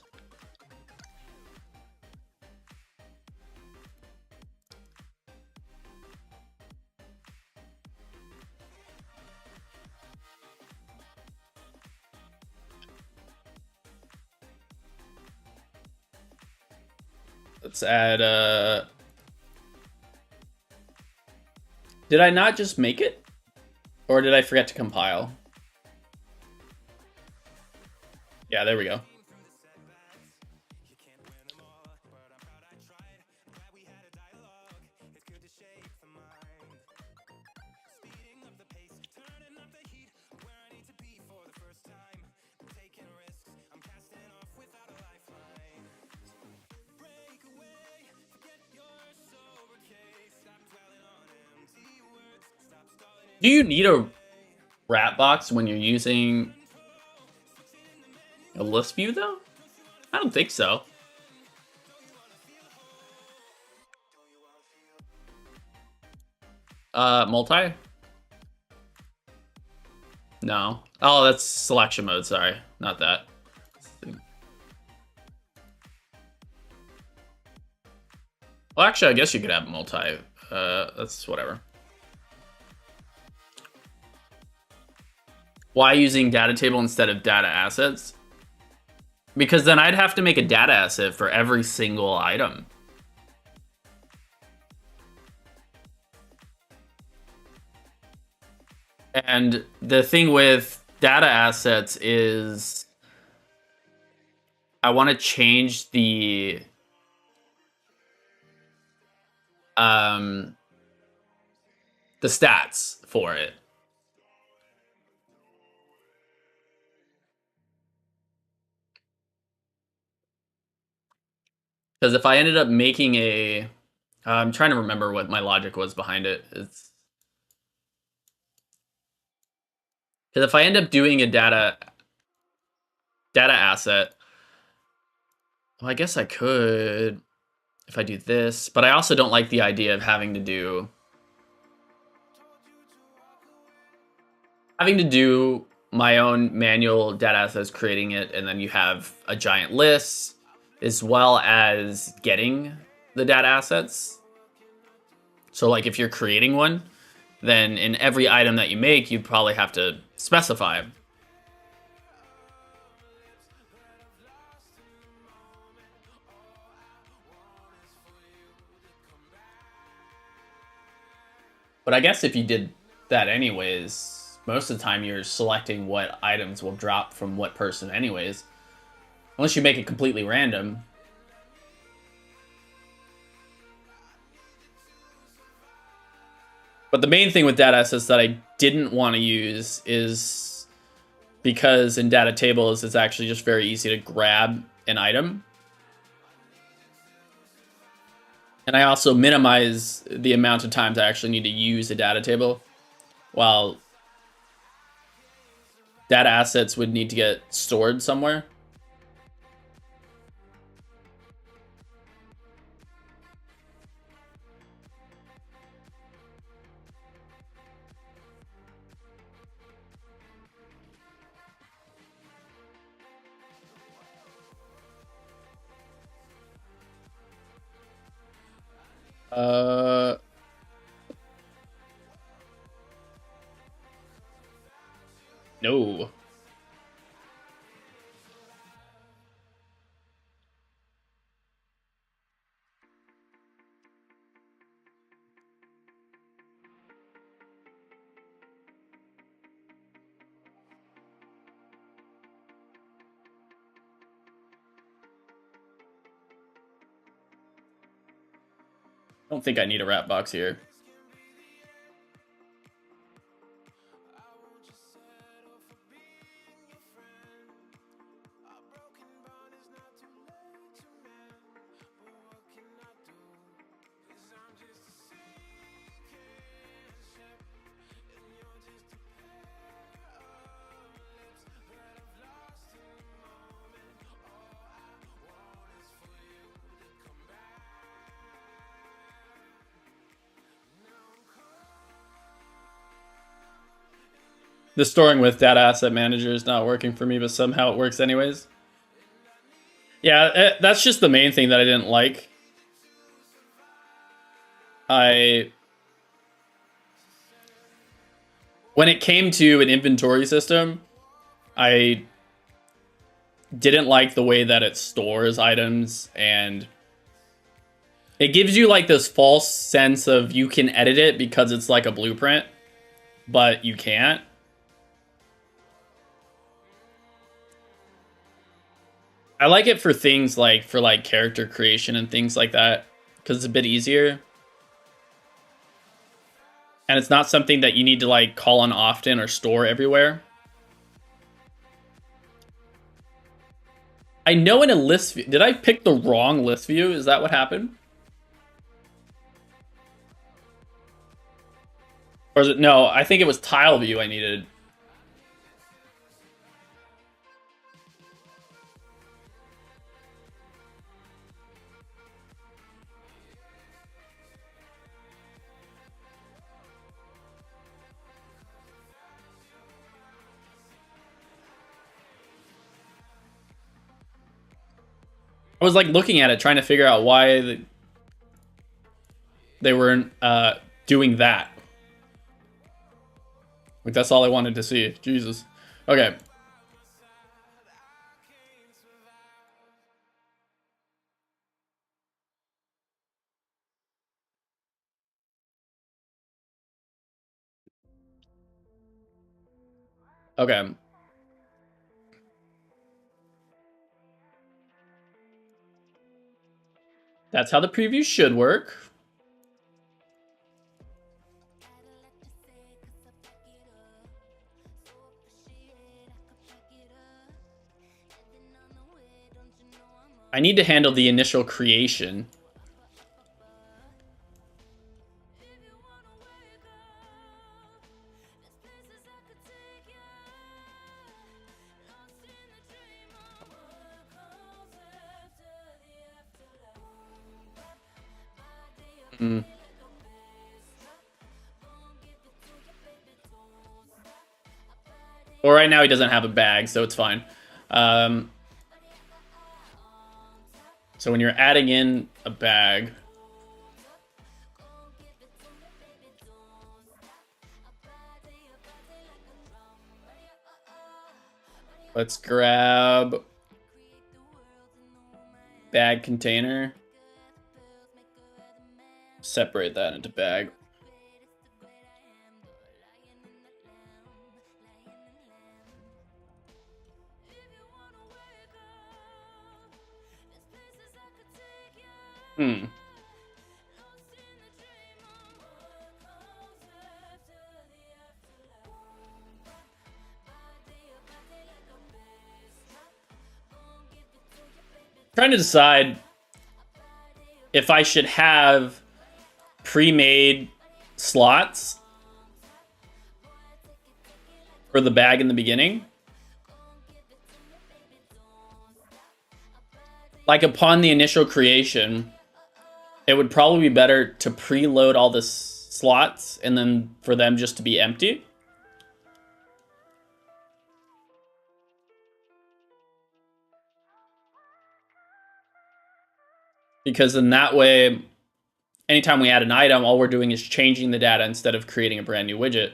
Let's add Did I not just make it? Or did I forget to compile? Yeah, there we go. Do you need a wrap box when you're using a list view though? I don't think so. Multi? No. Oh, that's selection mode, sorry. Not that. Well, actually, I guess you could have multi. That's whatever. Why using data table instead of data assets? Because then I'd have to make a data asset for every single item. And the thing with data assets is I want to change the stats for it. Because if I ended up making a... I'm trying to remember what my logic was behind it. It's... Because if I end up doing a data asset, well, I guess I could if I do this, but I also don't like the idea of having to do my own manual data assets, creating it, and then you have a giant list, as well as getting the data assets. So like if you're creating one, then in every item that you make, you'd probably have to specify. But I guess if you did that anyways, most of the time you're selecting what items will drop from what person anyways. Unless you make it completely random. But the main thing with data assets that I didn't want to use is because in data tables, it's actually just very easy to grab an item. And I also minimize the amount of times I actually need to use a data table, while data assets would need to get stored somewhere. No. I don't think I need a wrap box here. The storing with data asset manager is not working for me, but somehow it works anyways. Yeah, that's just the main thing that I didn't like. When it came to an inventory system, I didn't like the way that it stores items, and it gives you like this false sense of you can edit it because it's like a blueprint, but you can't. I like it for things like character creation and things like that, because it's a bit easier. And it's not something that you need to like call on often or store everywhere. I know in a list view, did I pick the wrong list view? Is that what happened? Or is it, no, I think it was tile view I needed. I was like looking at it, trying to figure out why they weren't doing that. Like, that's all I wanted to see. Jesus. Okay. Okay. That's how the preview should work. I need to handle the initial creation. Hmm. Well, right now he doesn't have a bag, so it's fine. So when you're adding in a bag, let's grab bag container, separate that into bag. Trying to decide if I should have pre-made slots for the bag in the beginning. Like upon the initial creation, it would probably be better to preload all the slots and then for them just to be empty. Because in that way, anytime we add an item, all we're doing is changing the data instead of creating a brand new widget.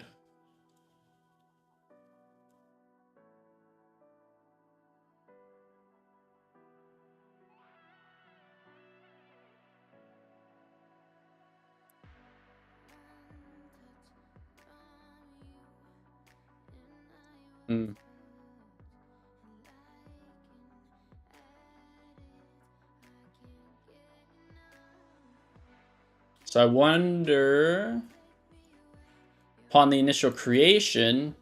So I wonder, upon the initial creation,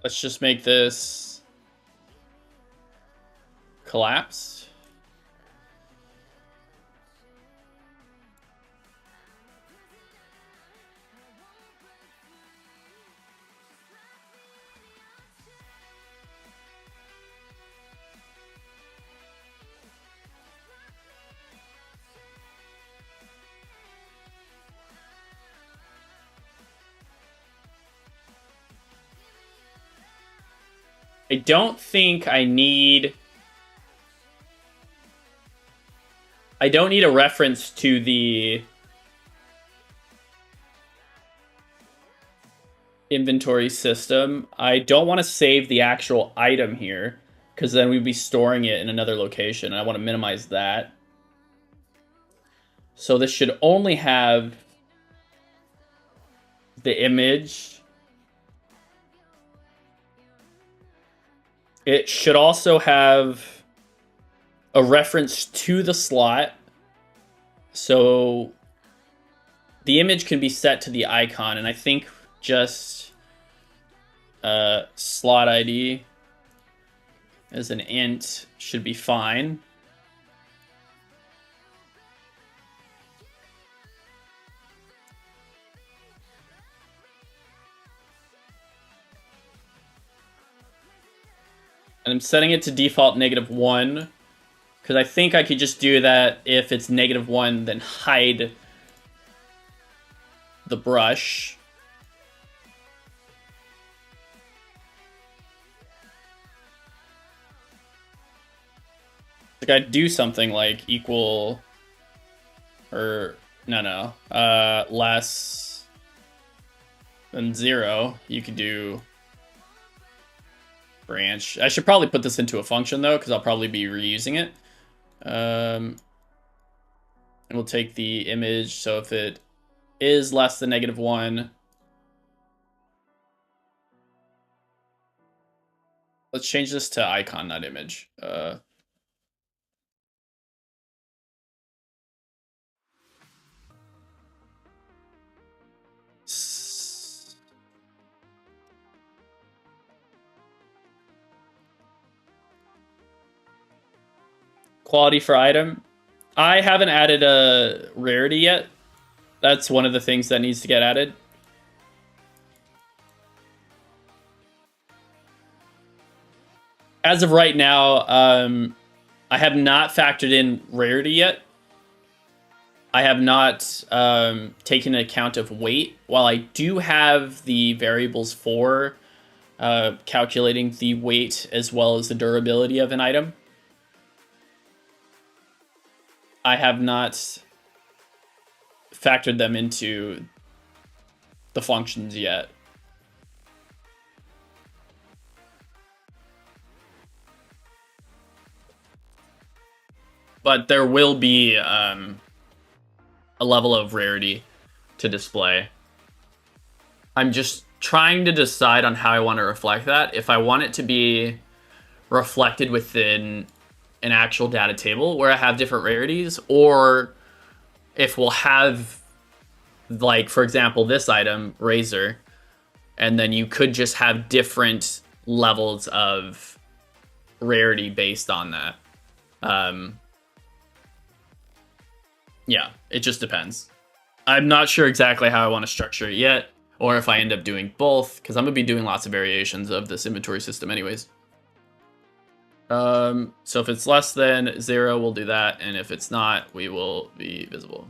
let's just make this collapse. I don't think I need a reference to the inventory system. I don't want to save the actual item here because then we'd be storing it in another location. I want to minimize that. So this should only have the image. It should also have a reference to the slot. So the image can be set to the icon, and I think just slot ID as an int should be fine. And I'm setting it to default -1 because I think I could just do that. If it's -1, then hide the brush. Like I'd do something like equal or no, less than 0. You could do branch. I should probably put this into a function though, because I'll probably be reusing it. And we'll take the image. So if it is less than -1, Let's change this to icon, not image. Quality for item. I haven't added a rarity yet. That's one of the things that needs to get added. As of right now, I have not factored in rarity yet. I have not taken account of weight. While I do have the variables for calculating the weight as well as the durability of an item, I have not factored them into the functions yet. But there will be a level of rarity to display. I'm just trying to decide on how I want to reflect that. If I want it to be reflected within an actual data table where I have different rarities, or if we'll have, like, for example, this item, Razor, and then you could just have different levels of rarity based on that. Yeah, it just depends. I'm not sure exactly how I want to structure it yet, or if I end up doing both, because I'm going to be doing lots of variations of this inventory system anyways. So if it's less than 0, we'll do that, and if it's not, we will be visible.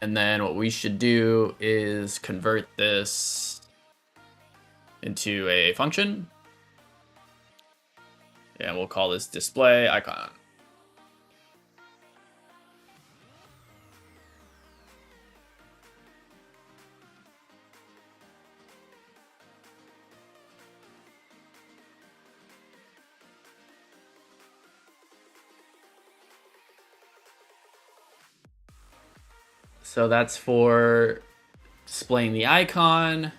And then what we should do is convert this into a function. And we'll call this display icon. So that's for displaying the icon.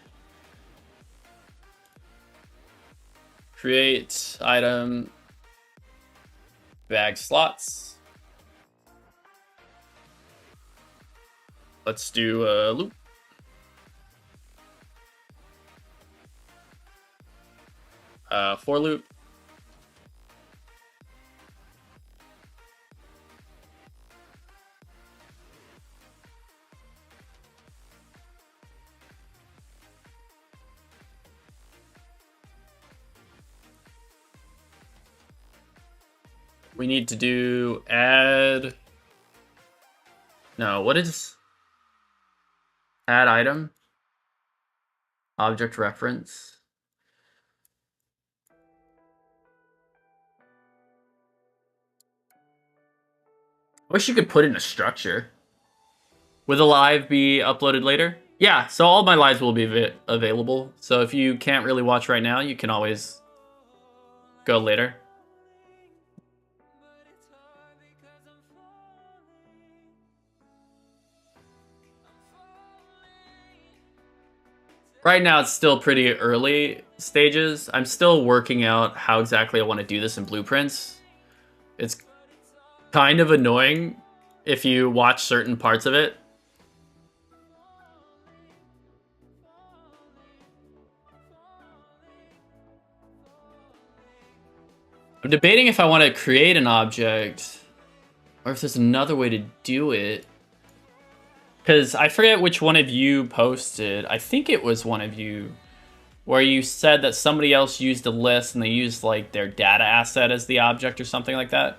Create item bag slots. Let's do a loop. For loop. We need to do add. No, what is add item? Object reference. I wish you could put in a structure. Will the live be uploaded later? Yeah, so all my lives will be available. So if you can't really watch right now, you can always go later. Right now, it's still pretty early stages. I'm still working out how exactly I want to do this in blueprints. It's kind of annoying if you watch certain parts of it. I'm debating if I want to create an object or if there's another way to do it. Because I forget which one of you posted. I think it was one of you where you said that somebody else used a list and they used like their data asset as the object or something like that.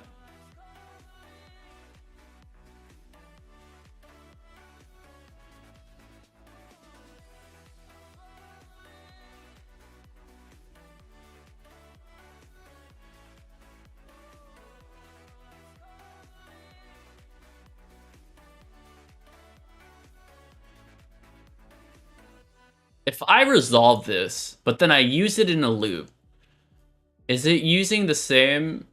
If I resolve this, but then I use it in a loop, is it using the same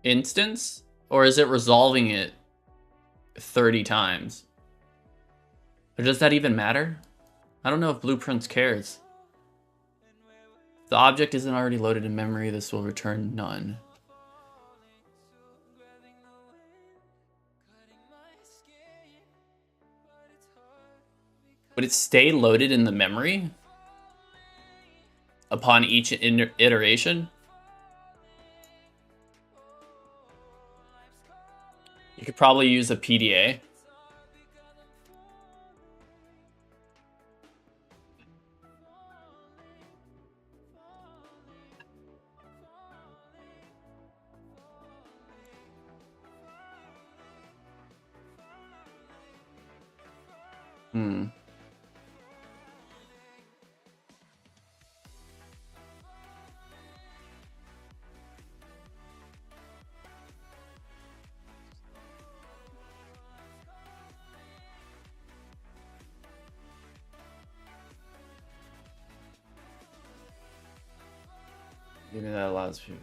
instance? Or is it resolving it 30 times? Or does that even matter? I don't know if Blueprints cares. If the object isn't already loaded in memory, this will return none. Would it stay loaded in the memory upon each iteration? You could probably use a PDA. Hmm. Maybe that allows people.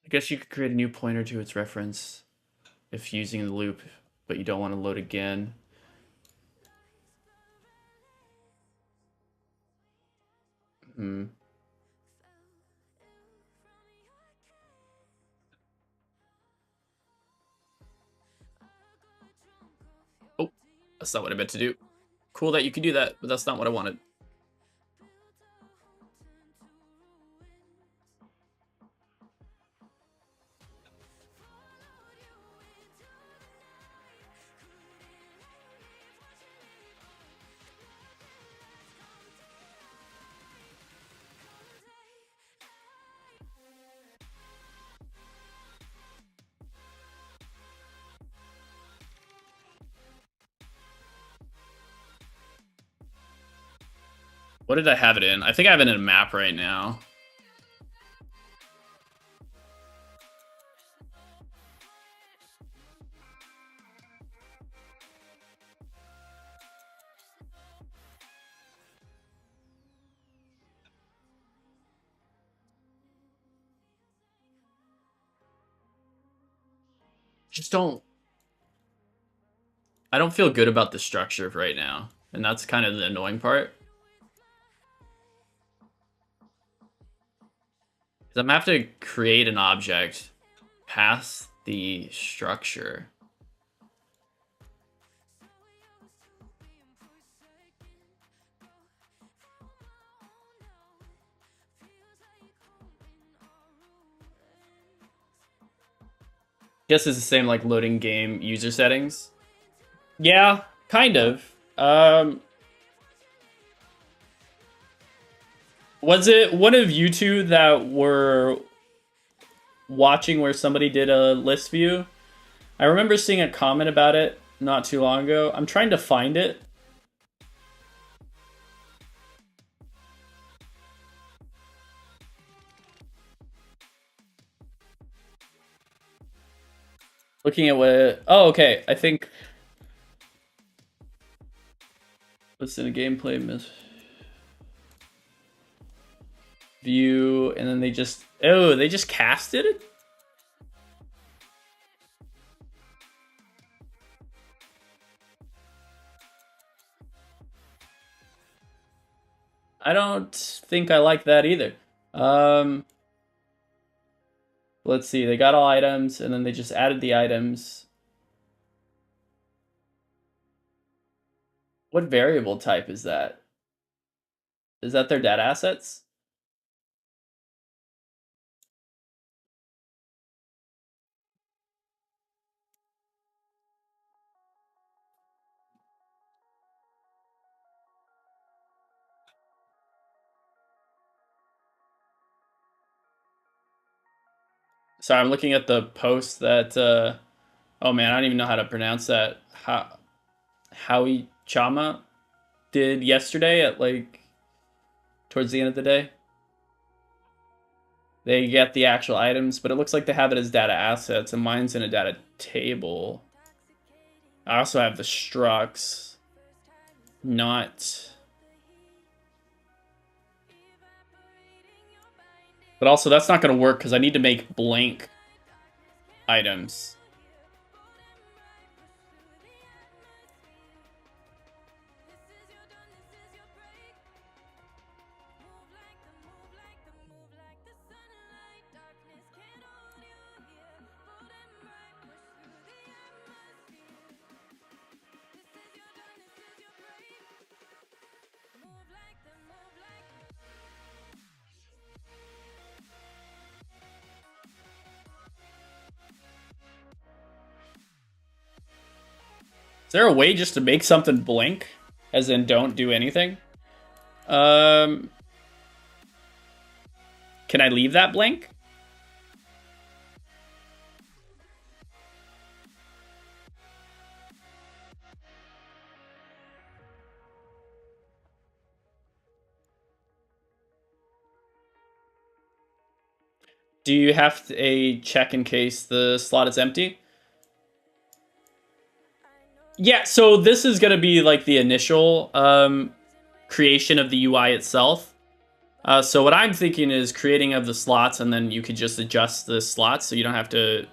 I guess you could create a new pointer to its reference if using the loop, but you don't want to load again. Hmm. Oh, that's not what I meant to do. Cool that you can do that, but that's not what I wanted. What did I have it in? I think I have it in a map right now. Just don't. I don't feel good about the structure right now, and that's kind of the annoying part. Because I'm gonna have to create an object past the structure. Guess it's the same like loading game user settings. Yeah, kind of. Was it one of you two that were watching where somebody did a list view? I remember seeing a comment about it not too long ago. I'm trying to find it. Looking at what... Oh, okay. I think... What's in a gameplay miss... View, and then they just... Oh, they just casted it? I don't think I like that either. Let's see. They got all items, and then they just added the items. What variable type is that? Is that their data assets? Sorry, I'm looking at the post that... oh man, I don't even know how to pronounce that. Howie Chama did yesterday at like towards the end of the day. They get the actual items, but it looks like they have it as data assets, and mine's in a data table. I also have the structs, not... But also, that's not going to work because I need to make blank items. Is there a way just to make something blank? As in, don't do anything? Can I leave that blank? Do you have a check in case the slot is empty? Yeah, so this is going to be like the initial creation of the UI itself. So what I'm thinking is creating of the slots, and then you could just adjust the slots so you don't have to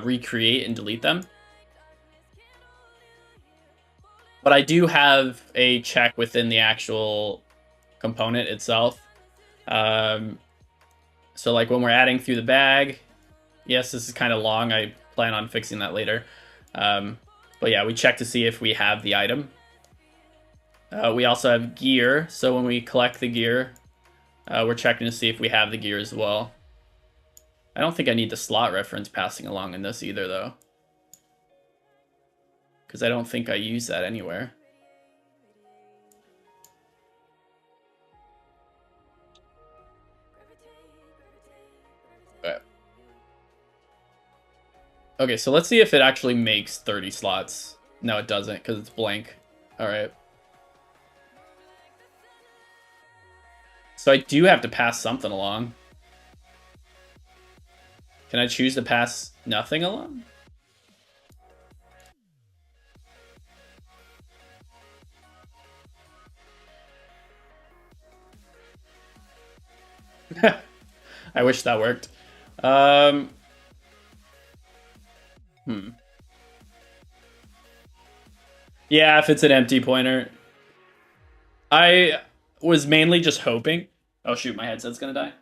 recreate and delete them. But I do have a check within the actual component itself. So like when we're adding through the bag, yes, this is kind of long. I plan on fixing that later. But yeah, we check to see if we have the item. We also have gear. So when we collect the gear, we're checking to see if we have the gear as well. I don't think I need the slot reference passing along in this either, though. Because I don't think I use that anywhere. Okay, so let's see if it actually makes 30 slots. No, it doesn't, because it's blank. Alright. So I do have to pass something along. Can I choose to pass nothing along? I wish that worked. Yeah, if it's an empty pointer. I was mainly just hoping. Oh shoot, my headset's gonna die.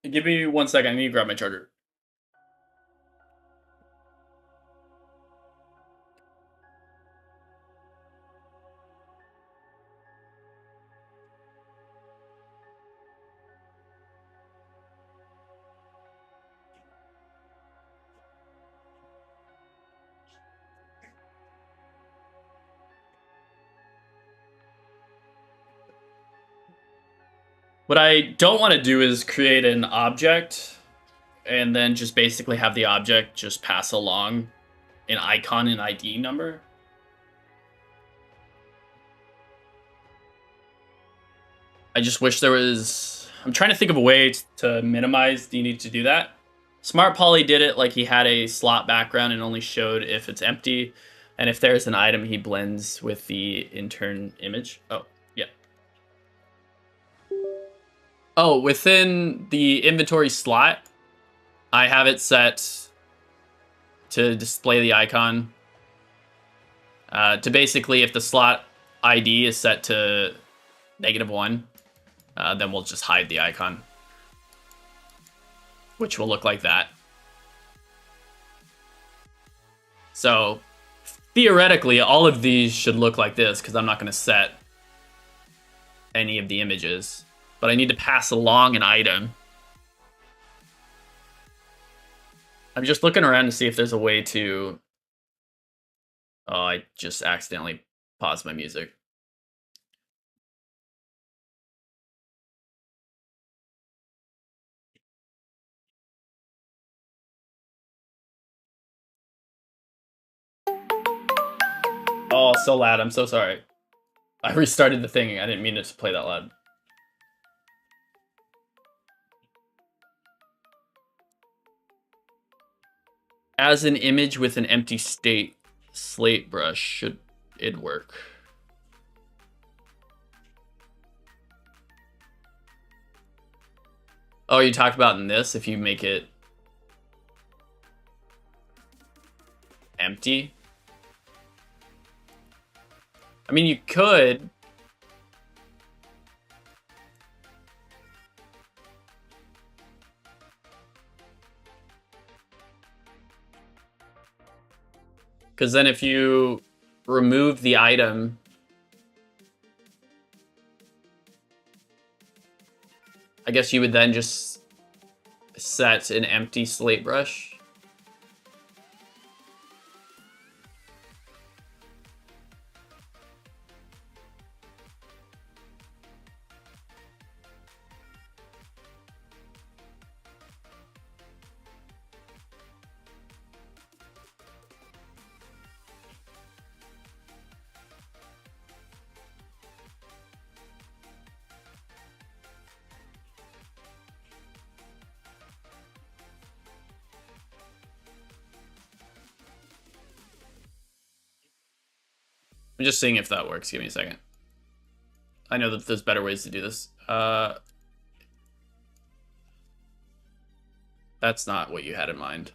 Give me 1 second. I need to grab my charger. What I don't want to do is create an object and then just basically have the object just pass along an icon and ID number. I just wish there was... I'm trying to think of a way to minimize the need to do that. Smart Poly did it like he had a slot background and only showed if it's empty. And if there's an item, he blends with the intern image. Oh, yeah. Oh, within the inventory slot, I have it set to display the icon. To basically, if the slot ID is set to -1, then we'll just hide the icon, which will look like that. So theoretically, all of these should look like this because I'm not going to set any of the images, but I need to pass along an item. I'm just looking around to see if there's a way to... Oh, I just accidentally paused my music. Oh, so loud. I'm so sorry. I restarted the thing. I didn't mean it to play that loud. As an image with an empty state slate brush, should it work? Oh, you talked about in this, if you make it empty? I mean, you could. Because then if you remove the item, I guess you would then just set an empty slate brush. I'm just seeing if that works. Give me a second. I know that there's better ways to do this. That's not what you had in mind.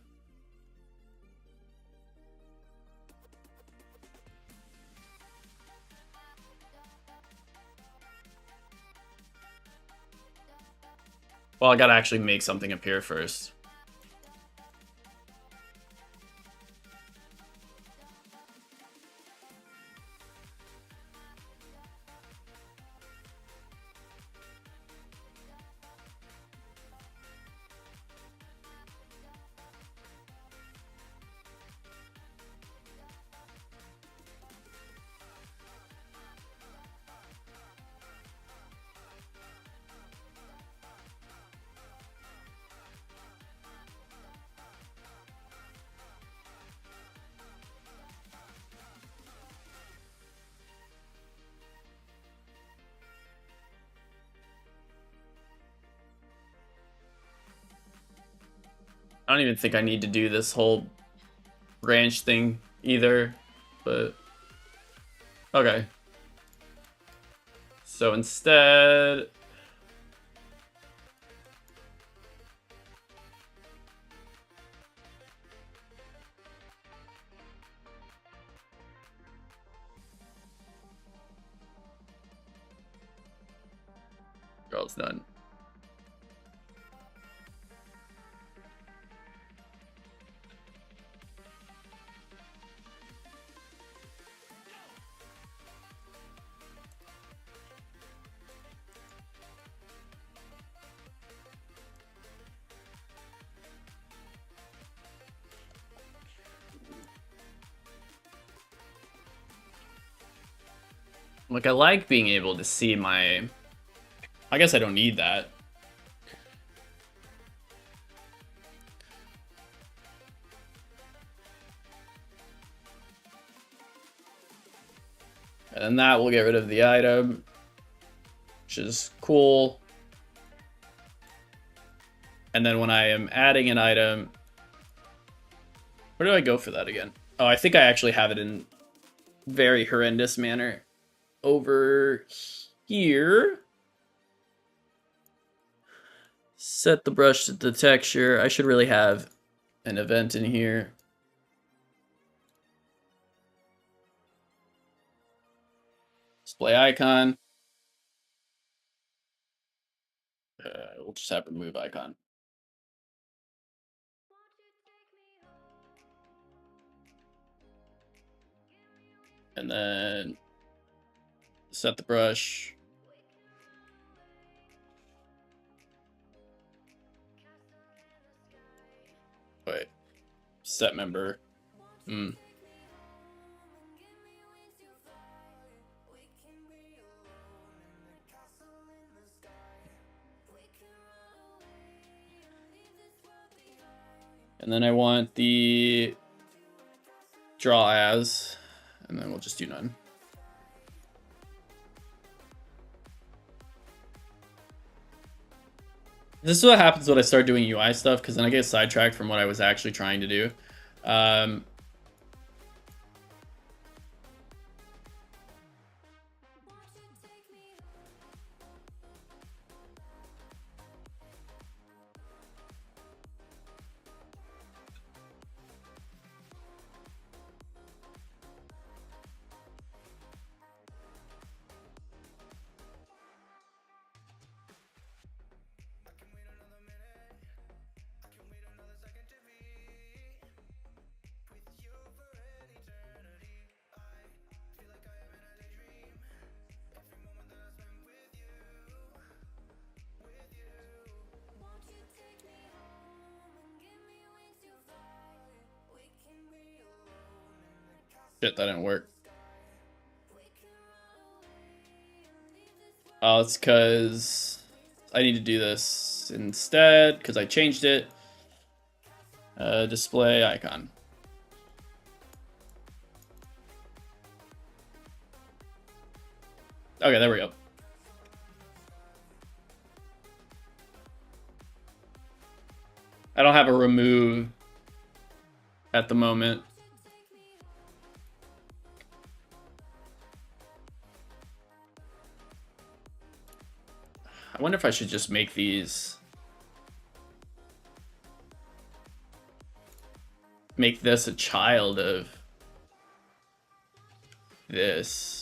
Well, I gotta actually make something appear first. I don't even think I need to do this whole branch thing either, but okay. So instead, girl's done. Like, I like being able to see my... I guess I don't need that. And then that will get rid of the item, which is cool. And then when I am adding an item... Where do I go for that again? Oh, I think I actually have it in very horrendous manner. Over here, set the brush to the texture. I should really have an event in here. Display icon. We'll just have remove icon. And then set the brush. Wait, set member. And then I want the draw as and then we'll just do none. This is what happens when I start doing UI stuff, because then I get sidetracked from what I was actually trying to do. Shit, that didn't work. Oh, it's because I need to do this instead, because I changed it. Display icon. Okay, there we go. I don't have a remove at the moment. I wonder if I should just make these... Make this a child of this.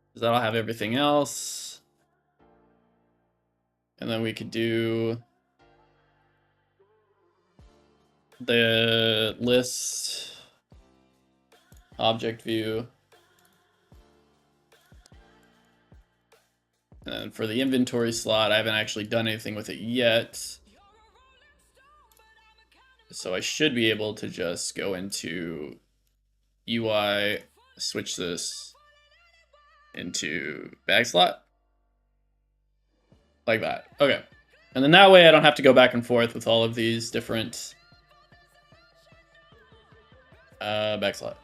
Because that'll have everything else. And then we could do the list object view. And for the inventory slot, I haven't actually done anything with it yet. So I should be able to just go into UI, switch this into bag slot. Like that. Okay. And then that way I don't have to go back and forth with all of these different bag slot.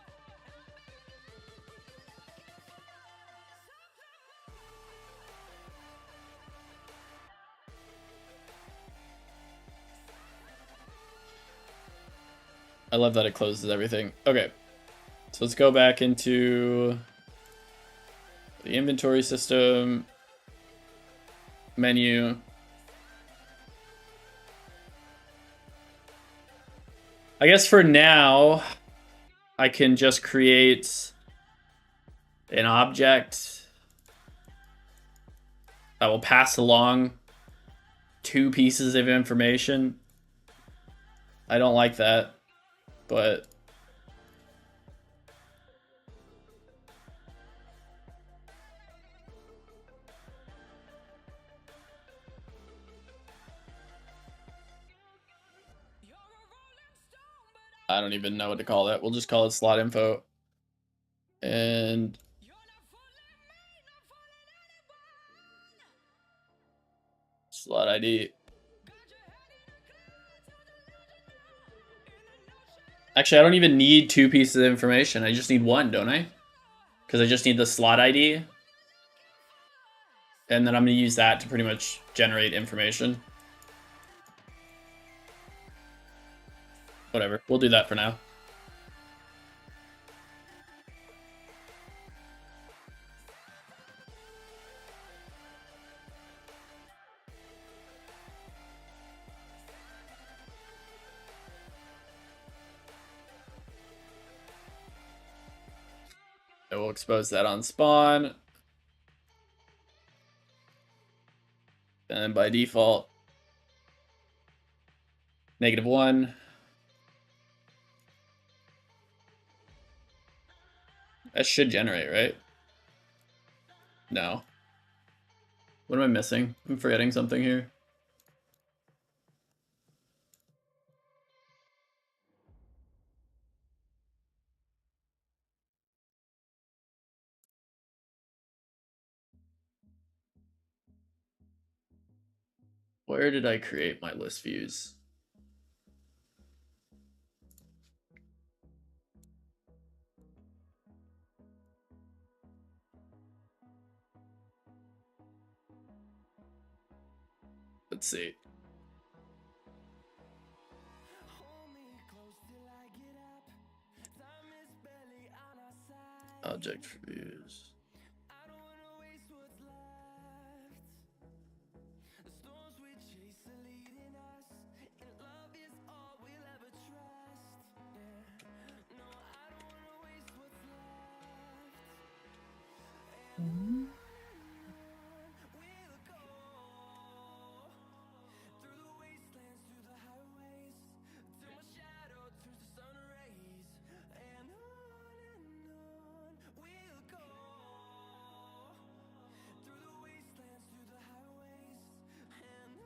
I love that it closes everything. Okay. So let's go back into the inventory system menu. I guess for now, I can just create an object that will pass along 2 pieces of information. I don't like that, but I don't even know what to call that. We'll just call it slot info. And slot ID. Actually, I don't even need 2 pieces of information. I just need 1, don't I? Because I just need the slot ID. And then I'm going to use that to pretty much generate information. Whatever, we'll do that for now. So we'll expose that on spawn. And by default, -1. That should generate, right? No. What am I missing? I'm forgetting something here. Where did I create my list views? Let's see. Object views.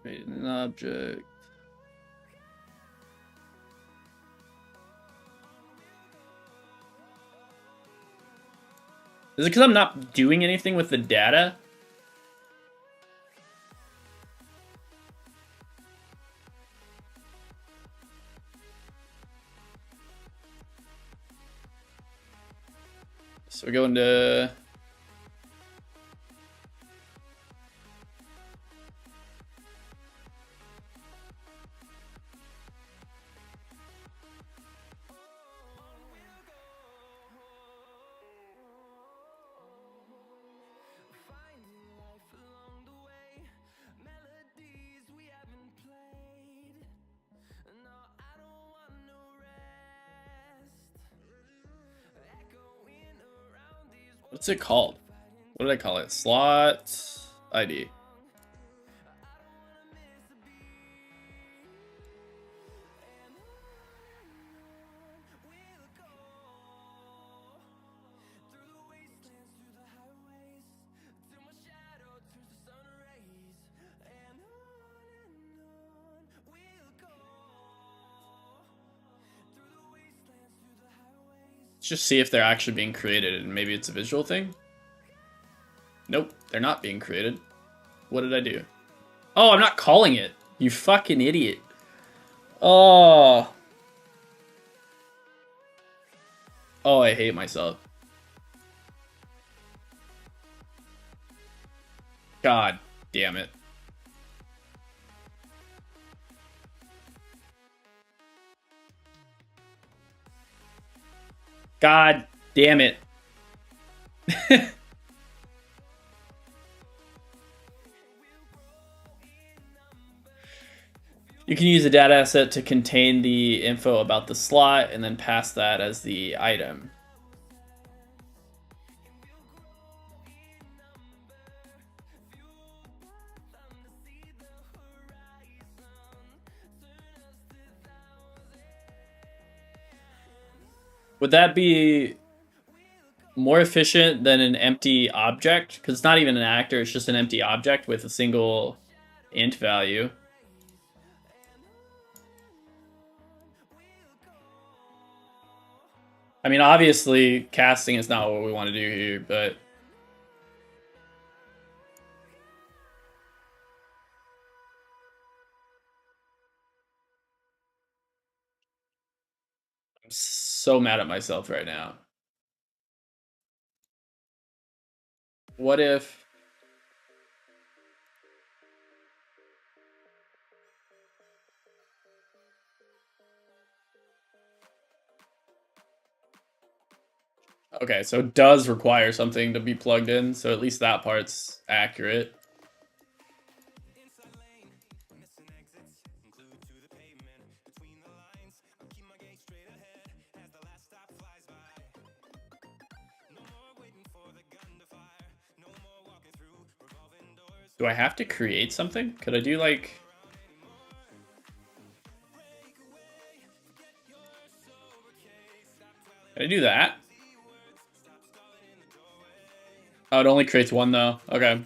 Create an object. Is it because I'm not doing anything with the data? So we go into what's it called? What did I call it? Slot ID. Let's just see if they're actually being created, and maybe it's a visual thing. Nope, they're not being created. What did I do? Oh, I'm not calling it. You fucking idiot. Oh. Oh, I hate myself. God damn it. God damn it. You can use a data asset to contain the info about the slot and then pass that as the item. Would that be more efficient than an empty object? Because it's not even an actor, it's just an empty object with a single int value. I mean, obviously, casting is not what we want to do here, but... I'm so mad at myself right now. What if... Okay, so it does require something to be plugged in, so at least that part's accurate. Do I have to create something? Could I do like... Can I do that? Oh, it only creates one though. Okay.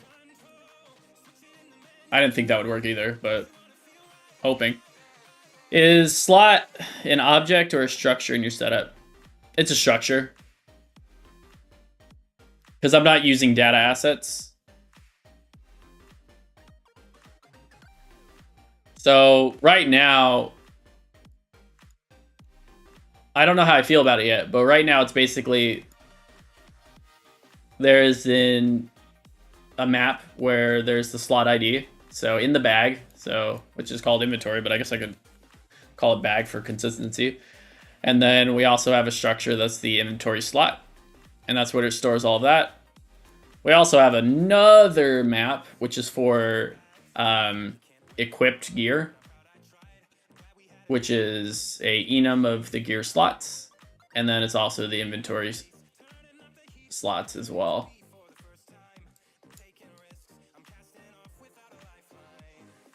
I didn't think that would work either, but hoping. Is slot an object or a structure in your setup? It's a structure. Because I'm not using data assets. So right now, I don't know how I feel about it yet, but right now it's basically there's a map where there's the slot ID. So in the bag, so which is called inventory, but I guess I could call it bag for consistency. And then we also have a structure that's the inventory slot, and that's where it stores all of that. We also have another map, which is for equipped gear, which is a enum of the gear slots, and then it's also the inventory slots as well.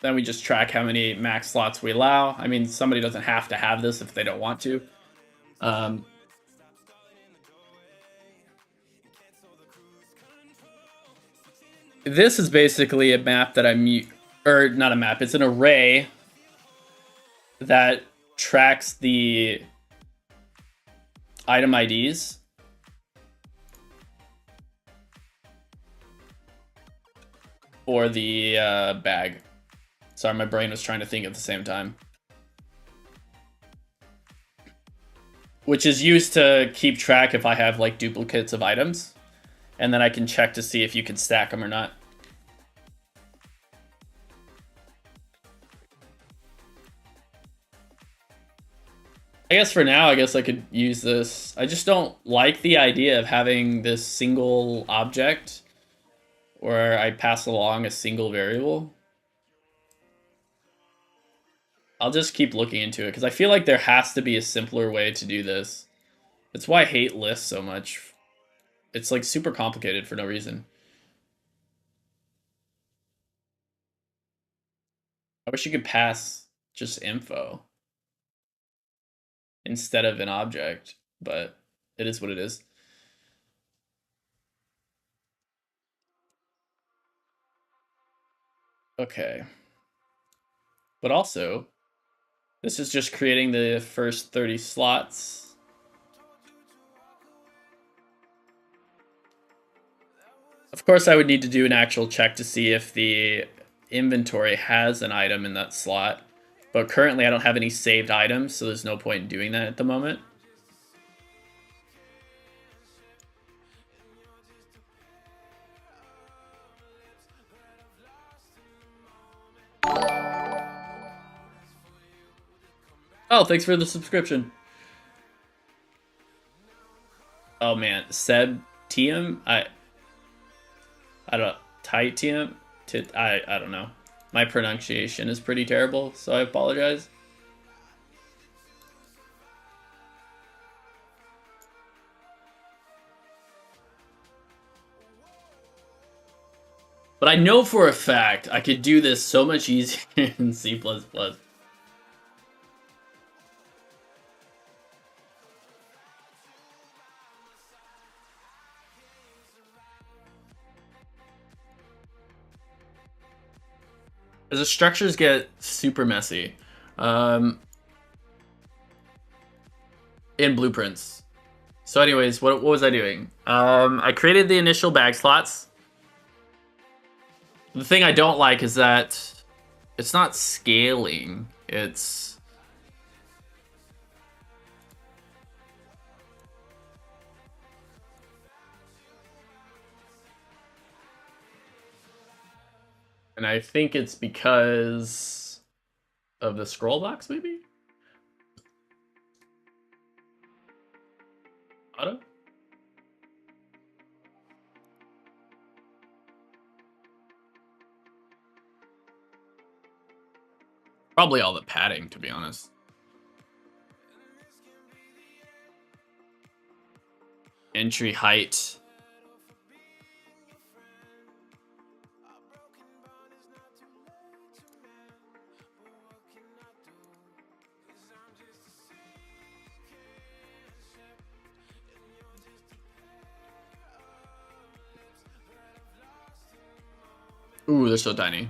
Then we just track how many max slots we allow. I mean, somebody doesn't have to have this if they don't want to. This is basically a map that or not a map, it's an array that tracks the item IDs for the bag. Sorry, my brain was trying to think at the same time. Which is used to keep track if I have like duplicates of items. And then I can check to see if you can stack them or not. I guess for now, I guess I could use this. I just don't like the idea of having this single object where I pass along a single variable. I'll just keep looking into it because I feel like there has to be a simpler way to do this. That's why I hate lists so much. It's like super complicated for no reason. I wish you could pass just info instead of an object, but it is what it is. Okay. But also, this is just creating the first 30 slots. Of course, I would need to do an actual check to see if the inventory has an item in that slot. But currently, I don't have any saved items, so there's no point in doing that at the moment. Oh, thanks for the subscription. Oh man, Seb Tiem? I don't know. Titium? I don't know. My pronunciation is pretty terrible, so I apologize. But I know for a fact I could do this so much easier in C++. As the structures get super messy in blueprints. So anyways, what was I doing? I created the initial bag slots. The thing I don't like is that it's not scaling. It's... And I think it's because of the scroll box, maybe? Auto? Probably all the padding, to be honest. Entry height. Ooh, they're so tiny.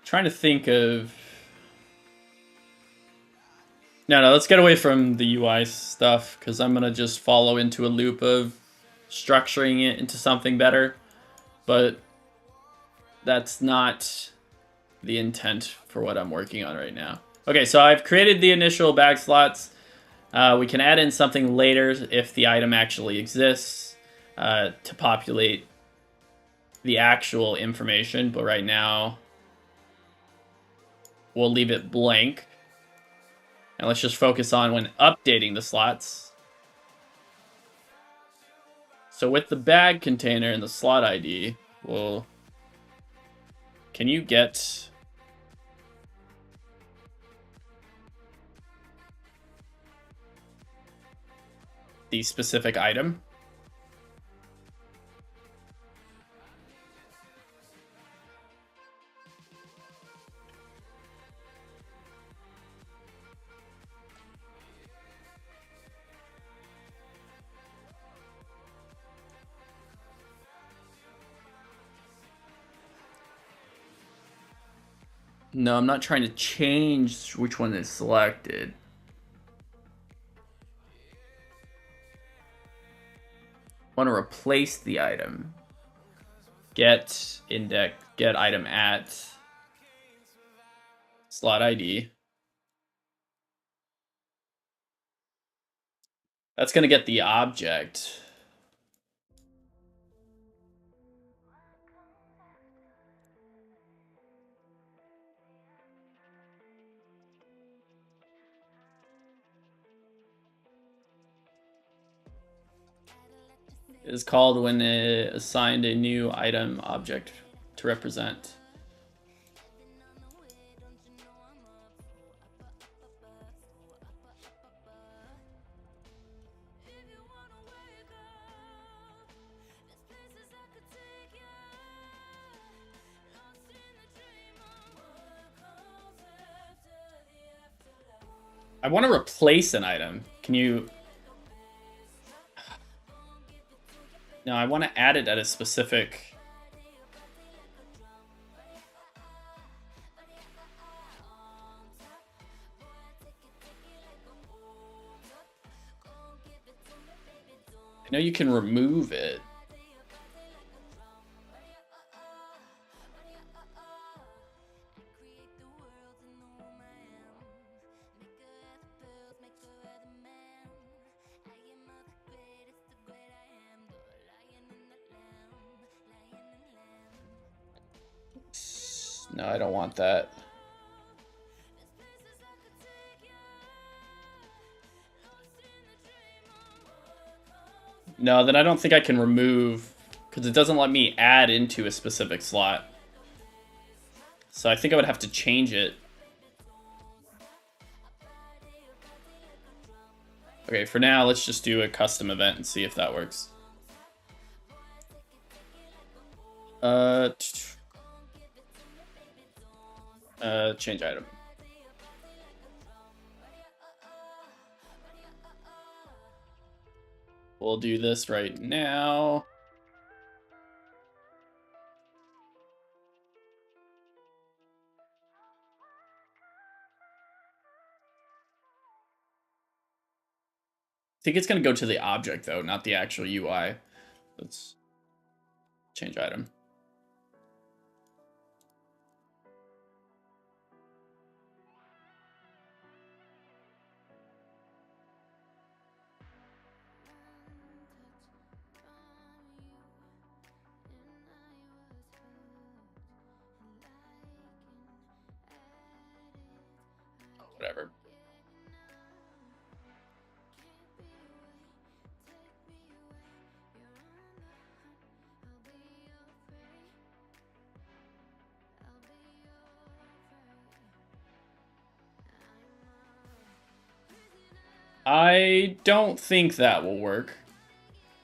Trying to think of... No, let's get away from the UI stuff, because I'm going to just follow into a loop of structuring it into something better. But that's not the intent for what I'm working on right now. Okay, so I've created the initial bag slots. We can add in something later if the item actually exists to populate the actual information, but right now we'll leave it blank. And let's just focus on when updating the slots. So with the bag container and the slot ID, can you get the specific item? No, I'm not trying to change which one is selected. I want to replace the item. Get index, get item at slot ID. That's going to get the object. Is called when it assigned a new item object to represent. I want to replace an item. Can you... No, I want to add it at a specific... I know you can remove it. No, I don't want that. No, then I don't think I can remove, because it doesn't let me add into a specific slot. So I think I would have to change it. Okay, for now, let's just do a custom event and see if that works. Change item. We'll do this right now. I think it's going to go to the object, though, not the actual UI. Let's change item. Whatever. I don't think that will work,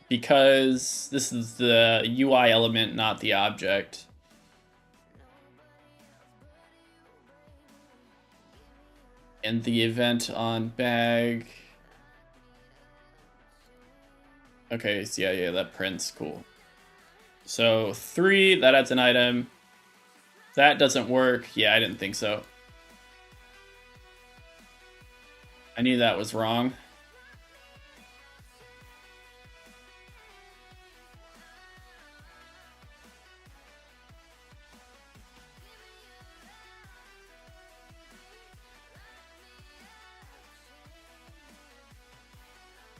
because this is the UI element, not the object. And the event on bag. Okay, so yeah, that prints, cool. So 3, that adds an item. That doesn't work. Yeah, I didn't think so. I knew that was wrong.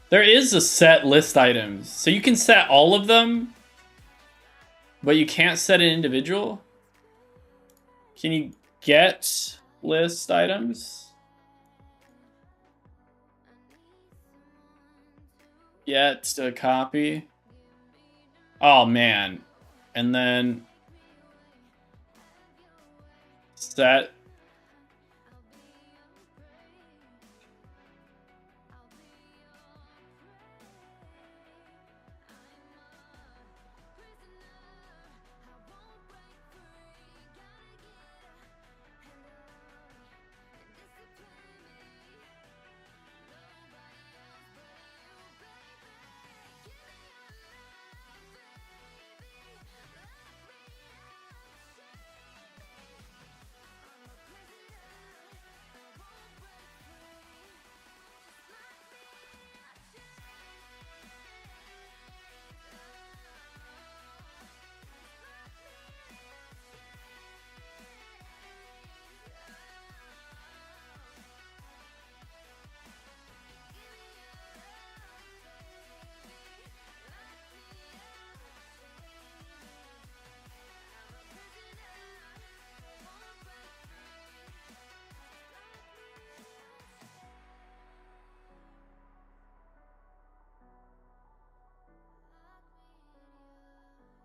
There is a set list items. So you can set all of them, but you can't set an individual. Can you get list items? Get to copy. Oh man. And then set.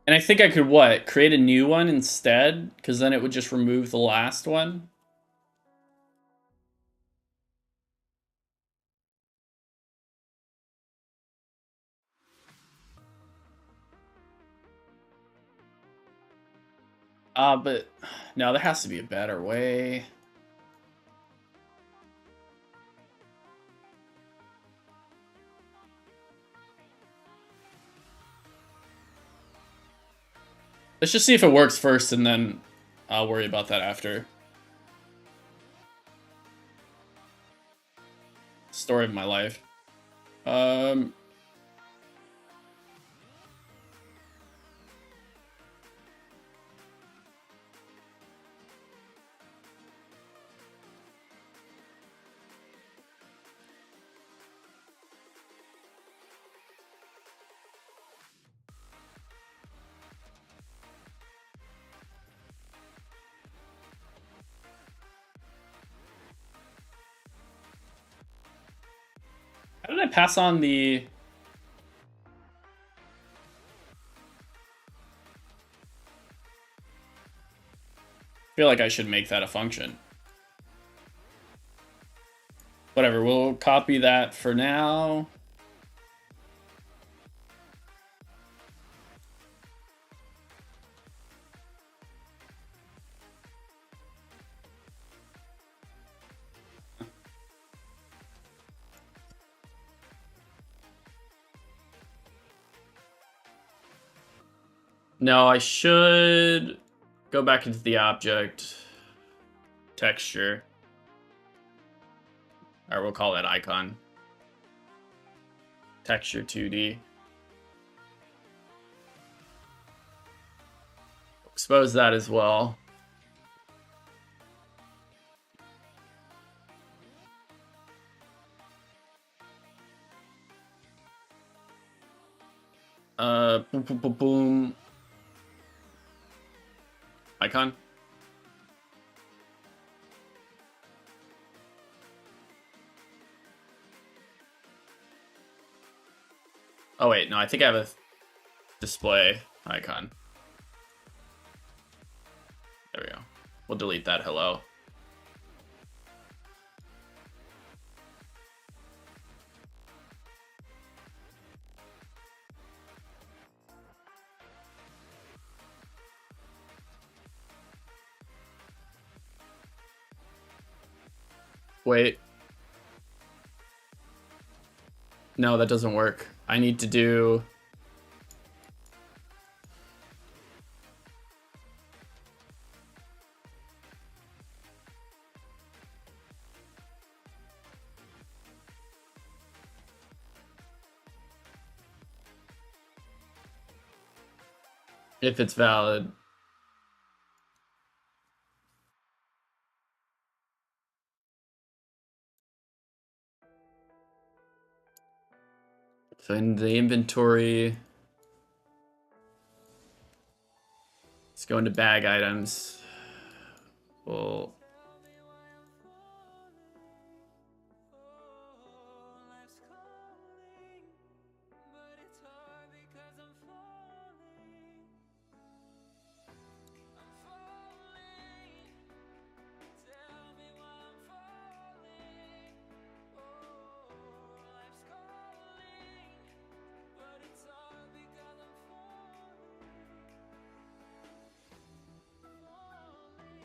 And I think I could, what, create a new one instead? Because then it would just remove the last one. But no, there has to be a better way. Let's just see if it works first, and then I'll worry about that after. Story of my life. How did I pass on the... I feel like I should make that a function. Whatever, we'll copy that for now. No, I should go back into the object texture. Or we'll call that icon. Texture 2D. Expose that as well. Boom, boom, boom, boom. Icon. Oh wait, no, I think I have a display icon. There we go. We'll delete that hello. Wait. No, that doesn't work. I need to do... if it's valid. So in the inventory, let's go into bag items. Well,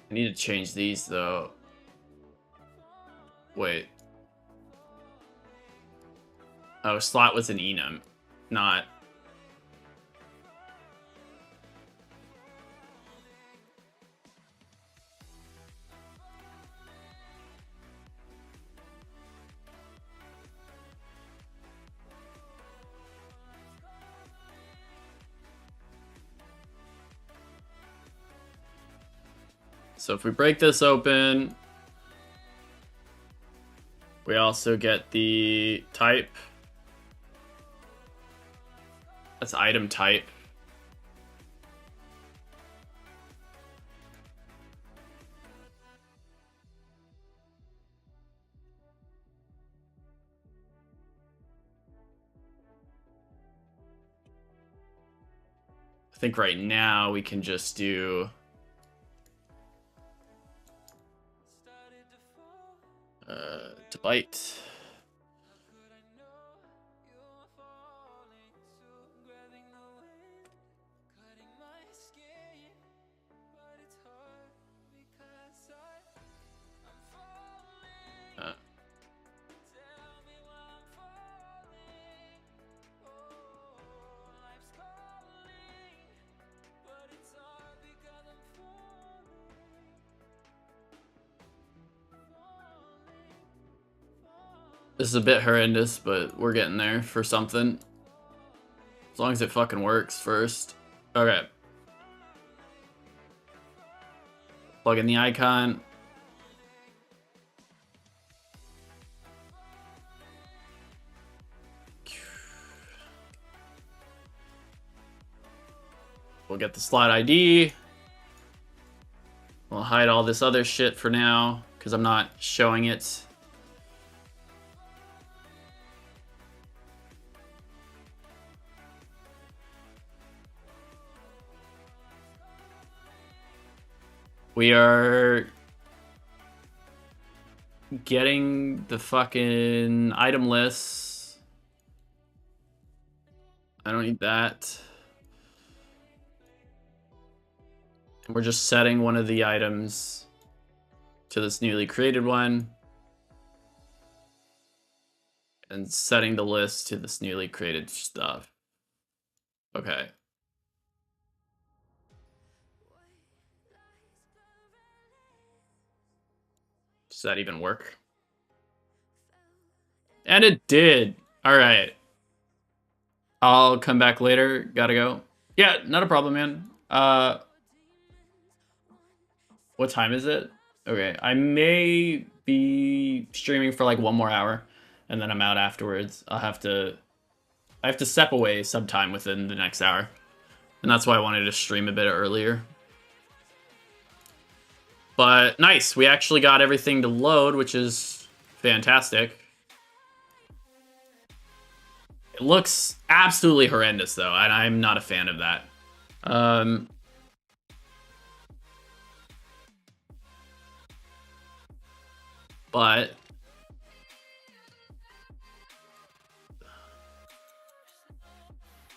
I need to change these though. Wait. Oh, slot was an enum, not. So if we break this open, we also get the type. That's item type. I think right now we can just do to byte. This is a bit horrendous, but we're getting there for something. As long as it fucking works first. Okay. Plug in the icon. We'll get the slot ID. We'll hide all this other shit for now, because I'm not showing it. We are getting the fucking item lists. I don't need that. And we're just setting one of the items to this newly created one. And setting the list to this newly created stuff. Okay. Does that even work? And it did. All right. I'll come back later. Gotta go. Yeah, not a problem, man. What time is it? Okay, I may be streaming for like 1 more hour, and then I'm out afterwards. I have to step away sometime within the next hour, and that's why I wanted to stream a bit earlier. But nice, we actually got everything to load, which is fantastic. It looks absolutely horrendous, though, and I'm not a fan of that. But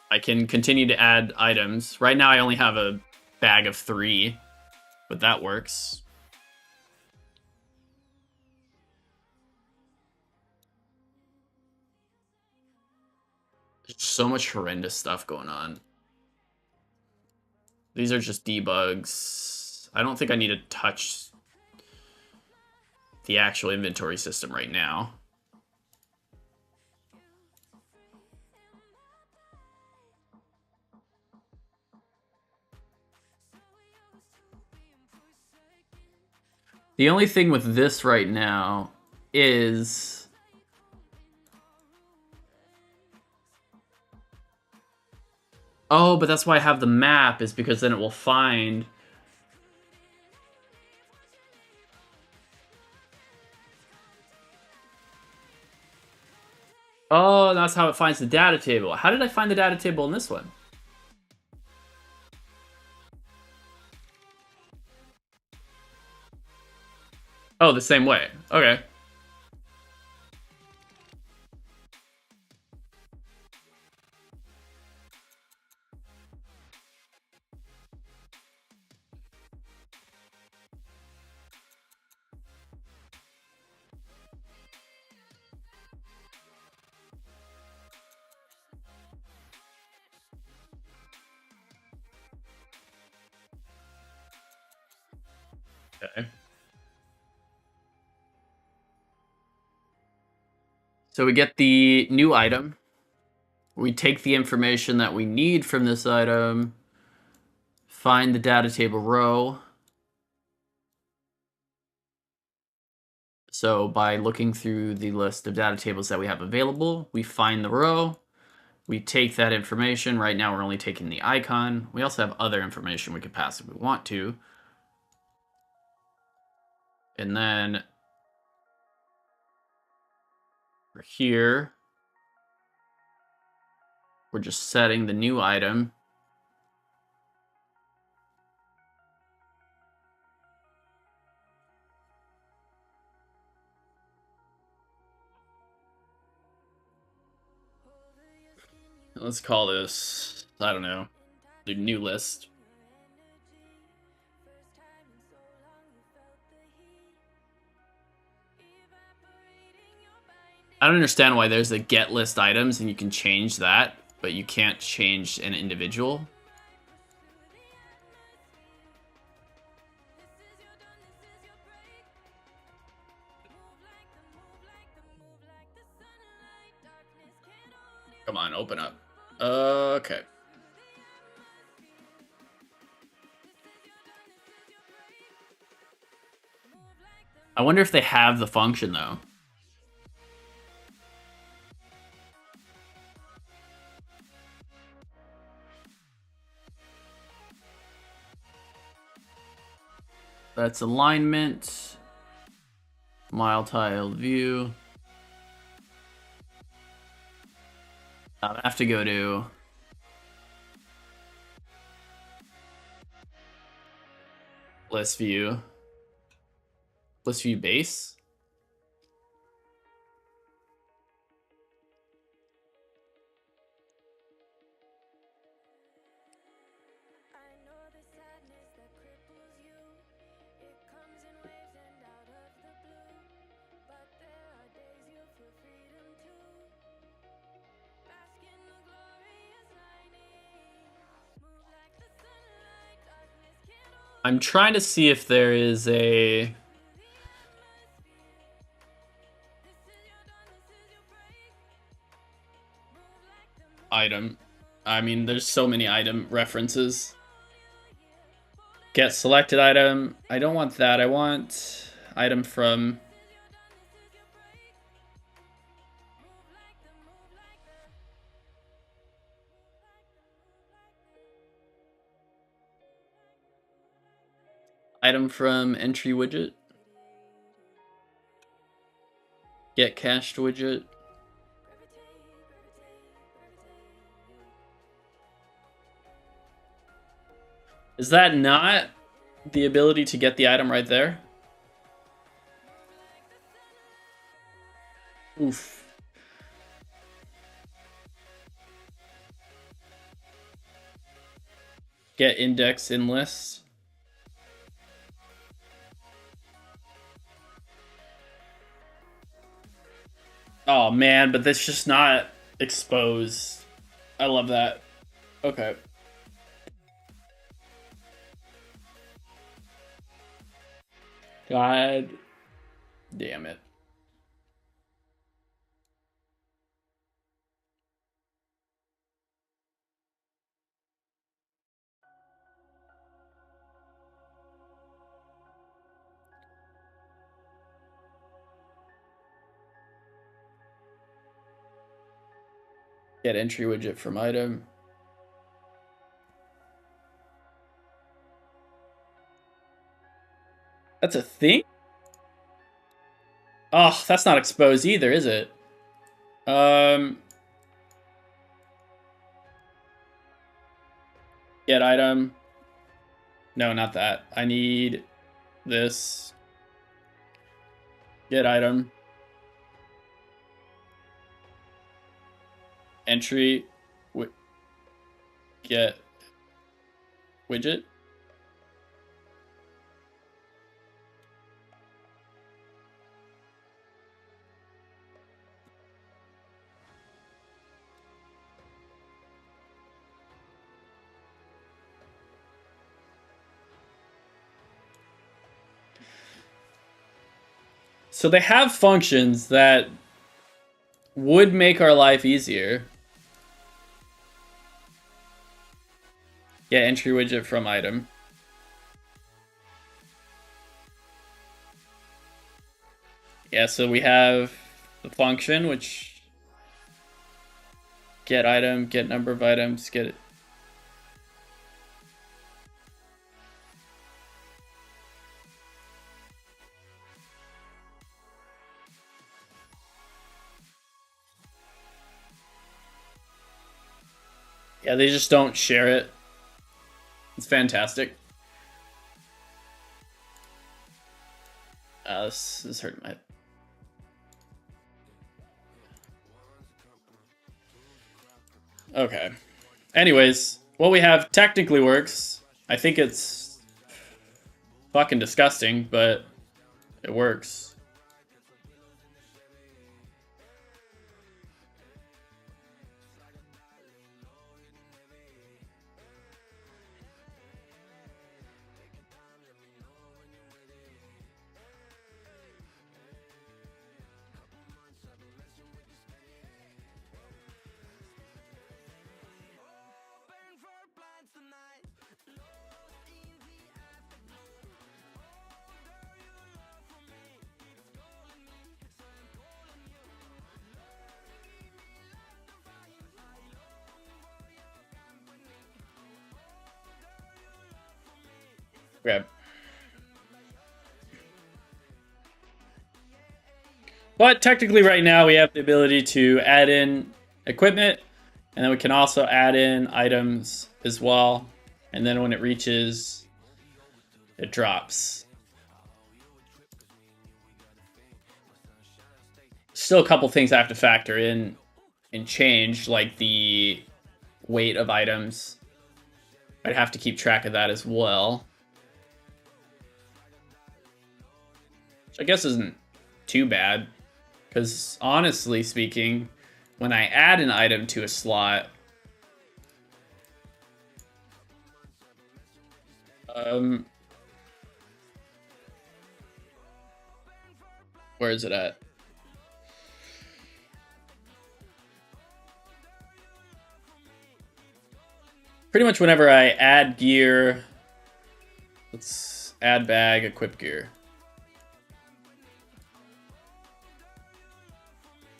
I can continue to add items. Right now I only have a bag of 3, but that works. There's so much horrendous stuff going on. These are just debugs. I don't think I need to touch the actual inventory system right now. The only thing with this right now is... Oh, but that's why I have the map, is because then it will find... Oh, that's how it finds the data table. How did I find the data table in this one? Oh, the same way. Okay. Okay. So we get the new item. We take the information that we need from this item, find the data table row. So by looking through the list of data tables that we have available, we find the row. We take that information. Right now we're only taking the icon. We also have other information we could pass if we want to. And then for here, we're just setting the new item. Let's call this, I don't know, the new list. I don't understand why there's a get list items and you can change that, but you can't change an individual. Come on, open up. Okay. I wonder if they have the function, though. That's alignment. Mile tiled view. I have to go to list view. List view base. I'm trying to see if there is a item. I mean, there's so many item references. Get selected item. I don't want that. I want item from... Item from entry widget. Get cached widget. Is that not the ability to get the item right there? Oof. Get index in list. Oh man, but that's just not exposed. I love that. Okay. God damn it. Get entry widget from item. That's a thing? Oh, that's not exposed either, is it? Get item. No, not that. I need this. Get item. Entry. Get widget. So they have functions that would make our life easier. Get entry widget from item. Yeah, so we have the function, which get item, get number of items, get it. Yeah, they just don't share it. It's fantastic. This is hurting my... Okay. Anyways, what we have technically works. I think it's fucking disgusting, but it works. Okay. But technically right now we have the ability to add in equipment, and then we can also add in items as well. And then when it reaches, it drops. Still a couple things I have to factor in and change, like the weight of items. I'd have to keep track of that as well. Which I guess isn't too bad, because honestly speaking, when I add an item to a slot, where is it at? Pretty much whenever I add gear, let's add bag, equip gear.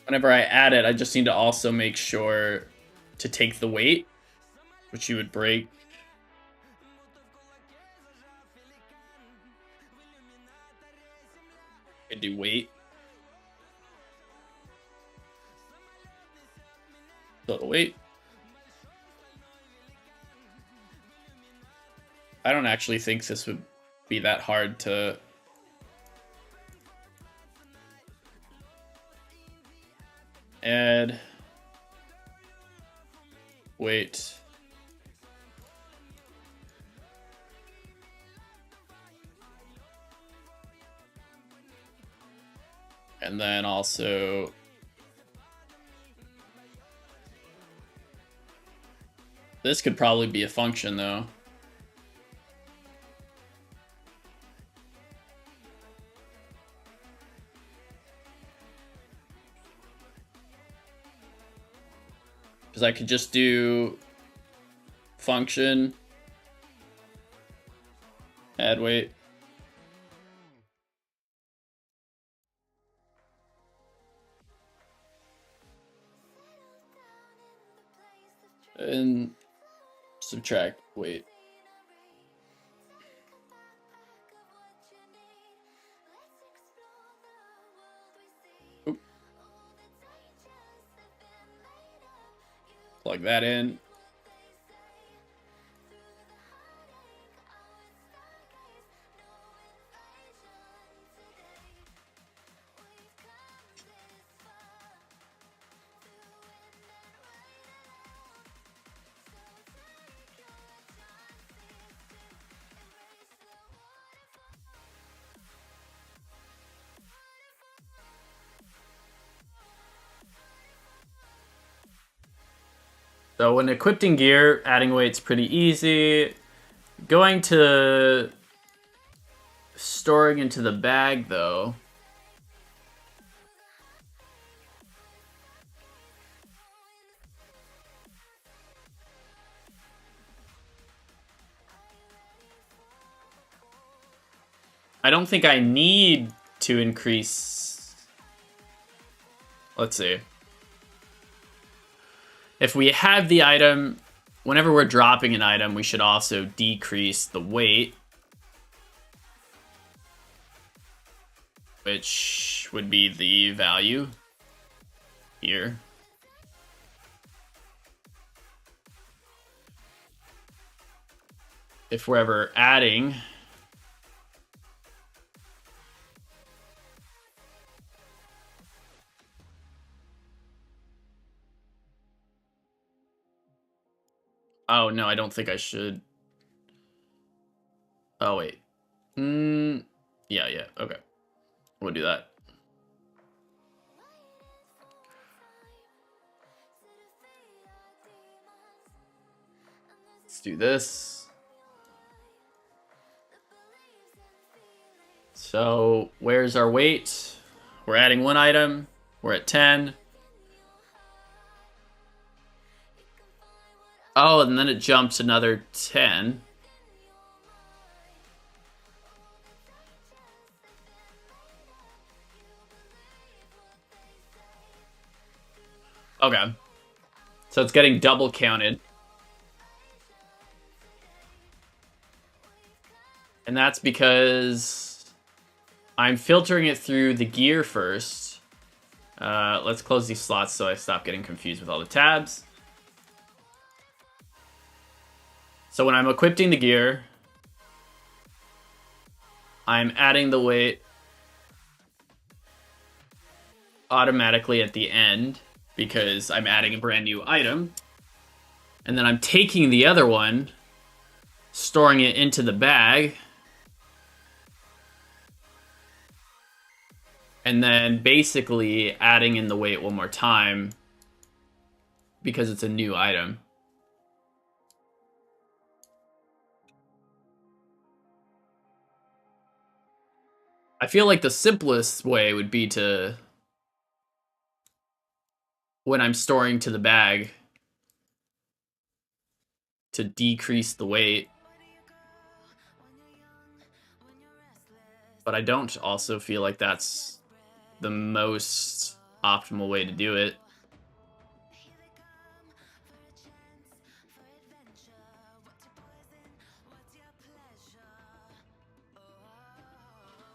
Whenever I add it, I just need to also make sure to take the weight, which you would break. I do weight. Total weight. I don't actually think this would be that hard to... add weight. And then also this could probably be a function though. Because I could just do function, add weight. And subtract weight. Oop. Plug that in. So when equipped in gear, adding weight's pretty easy. Going to storing into the bag, though. I don't think I need to increase... Let's see. If we have the item, whenever we're dropping an item, we should also decrease the weight. Which would be the value here. If we're ever adding... Oh, no, I don't think I should. Oh, wait. Yeah, okay. We'll do that. Let's do this. So, where's our weight? We're adding one item. We're at 10. Oh, and then it jumps another 10. Okay. So it's getting double counted. And that's because I'm filtering it through the gear first. Let's close these slots so I stop getting confused with all the tabs. So when I'm equipping the gear, I'm adding the weight automatically at the end because I'm adding a brand new item. And then I'm taking the other one, storing it into the bag, and then basically adding in the weight one more time because it's a new item. I feel like the simplest way would be to, when I'm storing to the bag, to decrease the weight. But I don't also feel like that's the most optimal way to do it.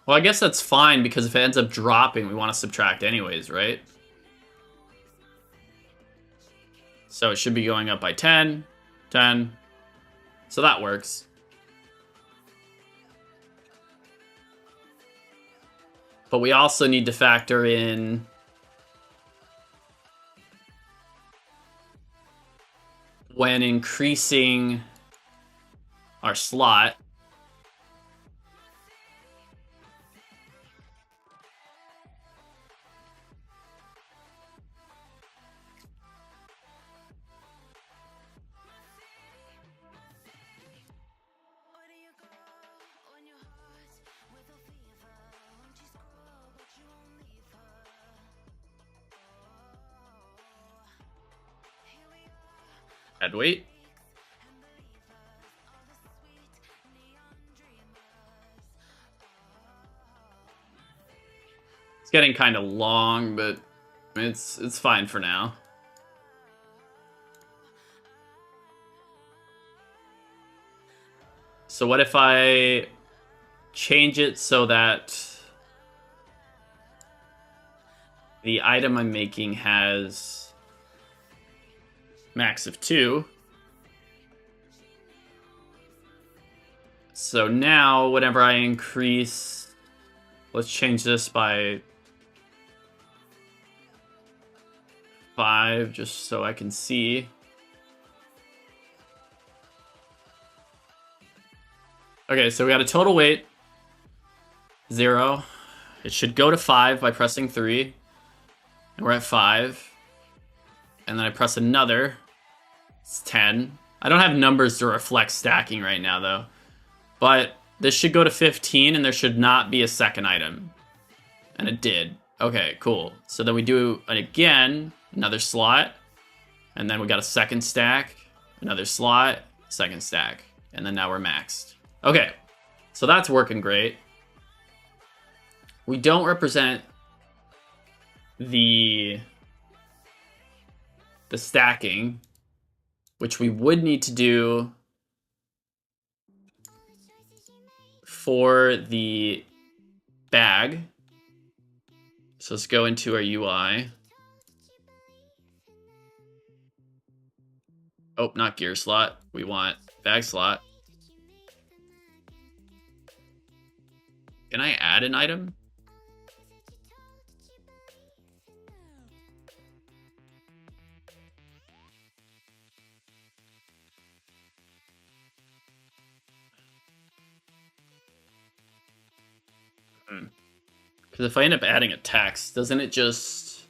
Well, I guess that's fine, because if it ends up dropping, we want to subtract anyways, right? So it should be going up by 10, 10. So that works. But we also need to factor in when increasing our slot. Add weight. It's getting kind of long, but it's fine for now. So what if I change it so that the item I'm making has max of 2. So now whenever I increase, let's change this by 5 just so I can see. Okay, so we got a total weight 0. It should go to 5 by pressing 3. And we're at 5. And then I press another. It's 10. I don't have numbers to reflect stacking right now, though. But this should go to 15, and there should not be a second item. And it did. Okay, cool. So then we do it again, another slot. And then we got a second stack, another slot, second stack. And then now we're maxed. Okay, so that's working great. We don't represent the stacking, which we would need to do for the bag. So let's go into our UI. Oh, not gear slot. We want bag slot. Can I add an item? Because if I end up adding a text, doesn't it just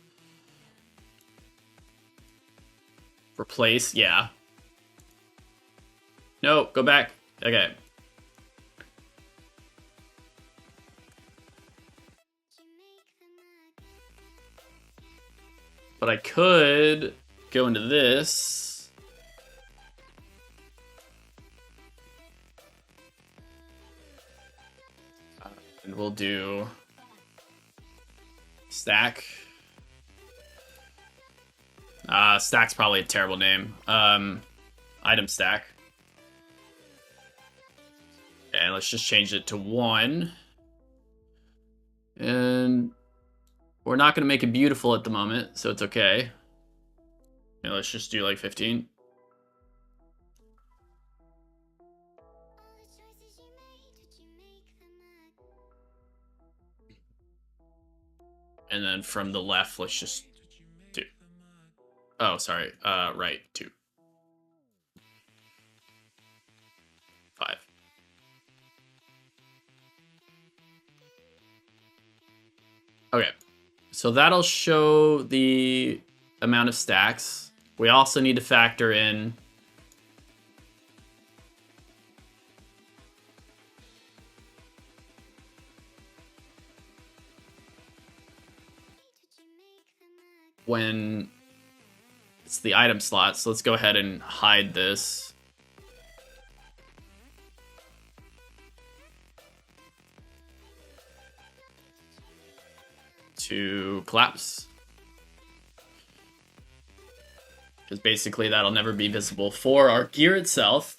replace? Yeah. No, go back. Okay. But I could go into this. And we'll do stack. Stack's probably a terrible name. Item stack. And let's just change it to 1. And we're not going to make it beautiful at the moment, so it's okay. And let's just do like 15. And then from the left, let's just do... Oh, sorry. Right, 2. 5. Okay. So that'll show the amount of stacks. We also need to factor in when it's the item slot. So let's go ahead and hide this. To collapse. Because basically that'll never be visible for our gear itself.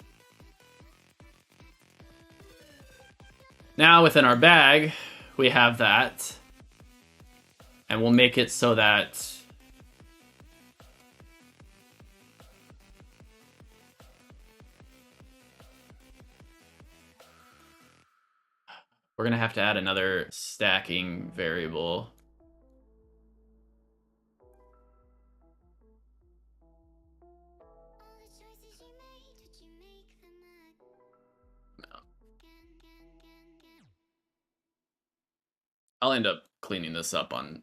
Now within our bag, we have that. And we'll make it so that we're going to have to add another stacking variable. I'll end up cleaning this up on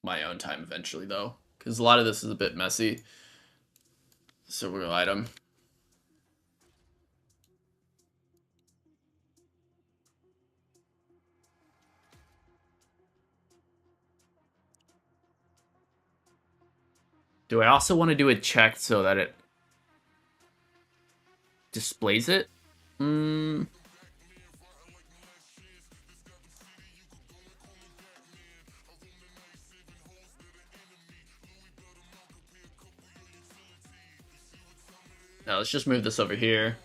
my own time eventually, though, because a lot of this is a bit messy. So we'll item. Do I also want to do a check so that it displays it? No, let's just move this over here.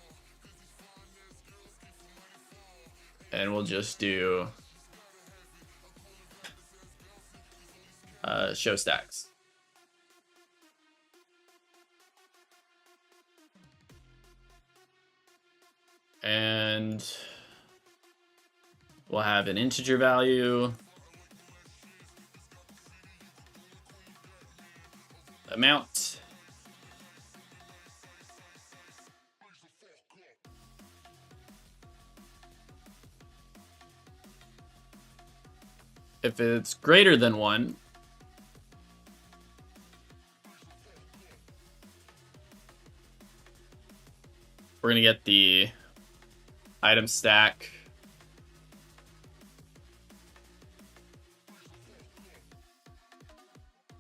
and we'll just do show stacks. And we'll have an integer value, amount, if it's greater than 1, we're gonna get the item stack,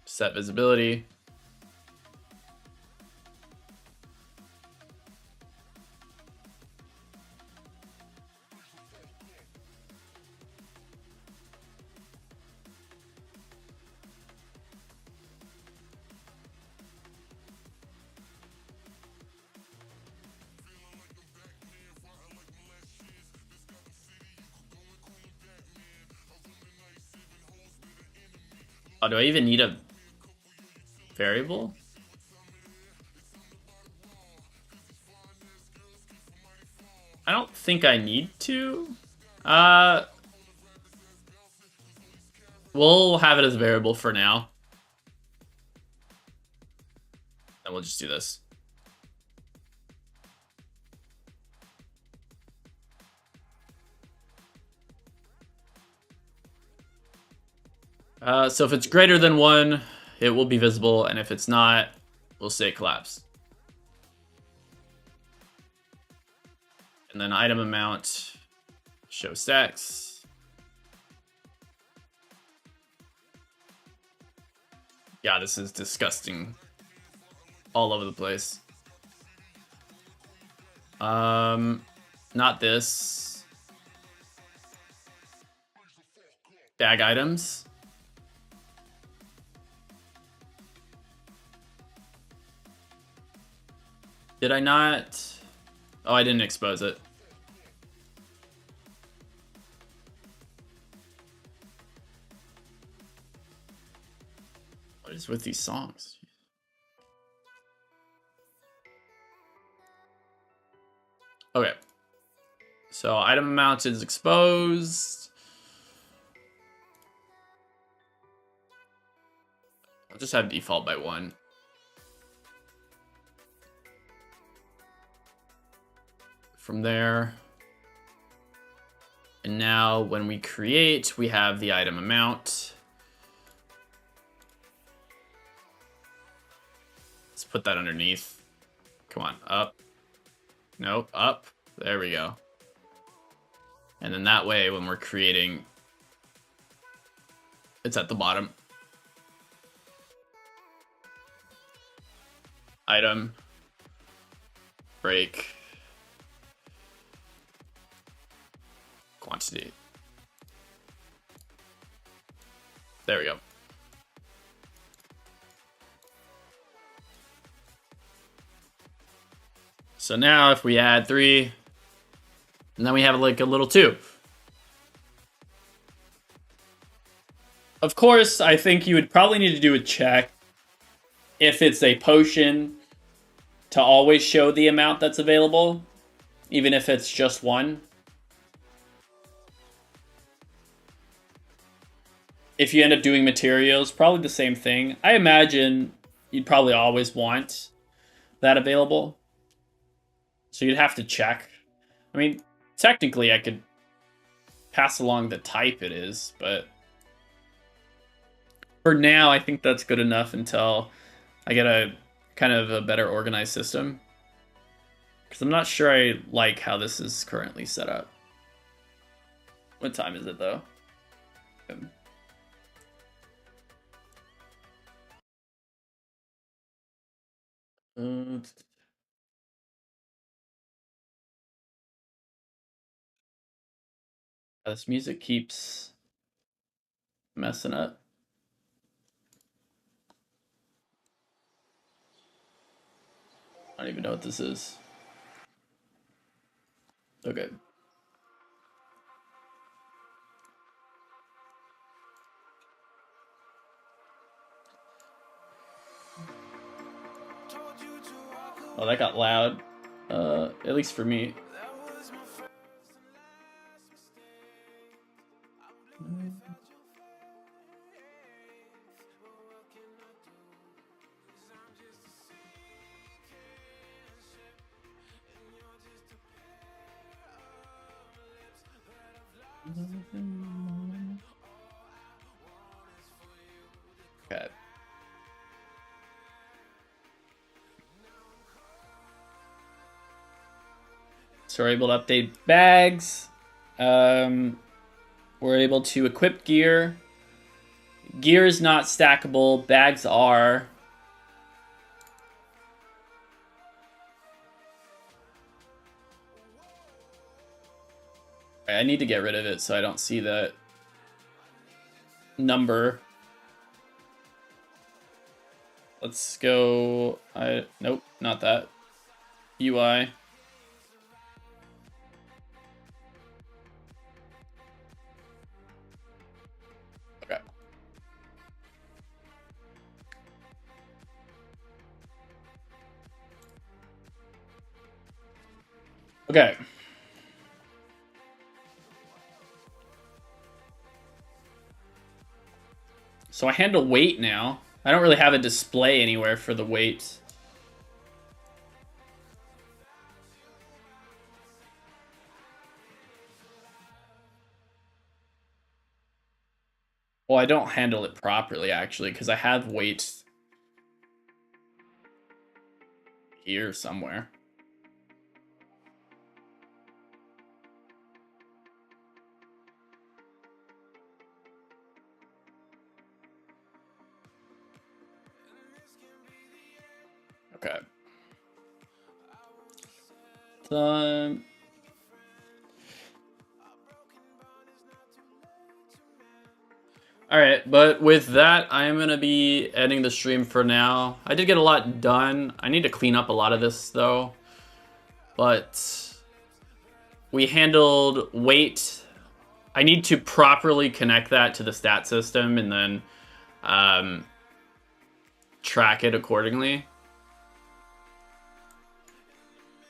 set visibility, oh, do I even need a variable? I don't think I need to. We'll have it as a variable for now. And we'll just do this. So if it's greater than 1, it will be visible, and if it's not, we'll say collapse. And then item amount, show stacks. Yeah, this is disgusting. All over the place. Not this. Bag items. Did I not? Oh, I didn't expose it. What is with these songs? Okay. So item amount is exposed. I'll just have default by 1. From there. And now when we create, we have the item amount. Let's put that underneath. Come on, up. Nope, up. There we go. And then that way, when we're creating, it's at the bottom. Item. Break. Quantity. There we go. So now if we add 3, and then we have like a little 2. Of course, I think you would probably need to do a check if it's a potion to always show the amount that's available, even if it's just 1. If you end up doing materials, probably the same thing. I imagine you'd probably always want that available. So you'd have to check. I mean, technically I could pass along the type it is, but for now I think that's good enough until I get a kind of a better organized system. Because I'm not sure I like how this is currently set up. What time is it though? This music keeps messing up. I don't even know what this is. Okay. Oh, that got loud. At least for me. Okay. So we're able to update bags. We're able to equip gear. Gear is not stackable. Bags are. I need to get rid of it so I don't see that number. Let's go. Nope, not that. UI. Okay. Okay. So I handle weight now. I don't really have a display anywhere for the weight. Well, I don't handle it properly, actually, because I have weight here somewhere. Okay. All right, but with that, I am going to be ending the stream for now. I did get a lot done. I need to clean up a lot of this, though. But we handled weight. I need to properly connect that to the stat system and then track it accordingly.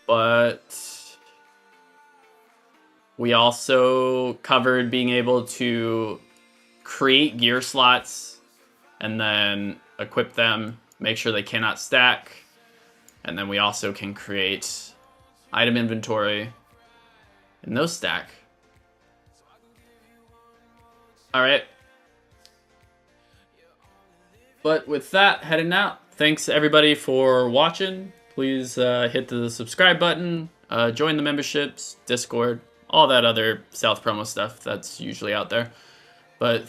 But we also covered being able to create gear slots and then equip them, make sure they cannot stack. And then we also can create item inventory and those stack. All right. But with that, heading out. Thanks everybody for watching. Please hit the subscribe button, join the memberships, Discord, all that other South promo stuff that's usually out there. But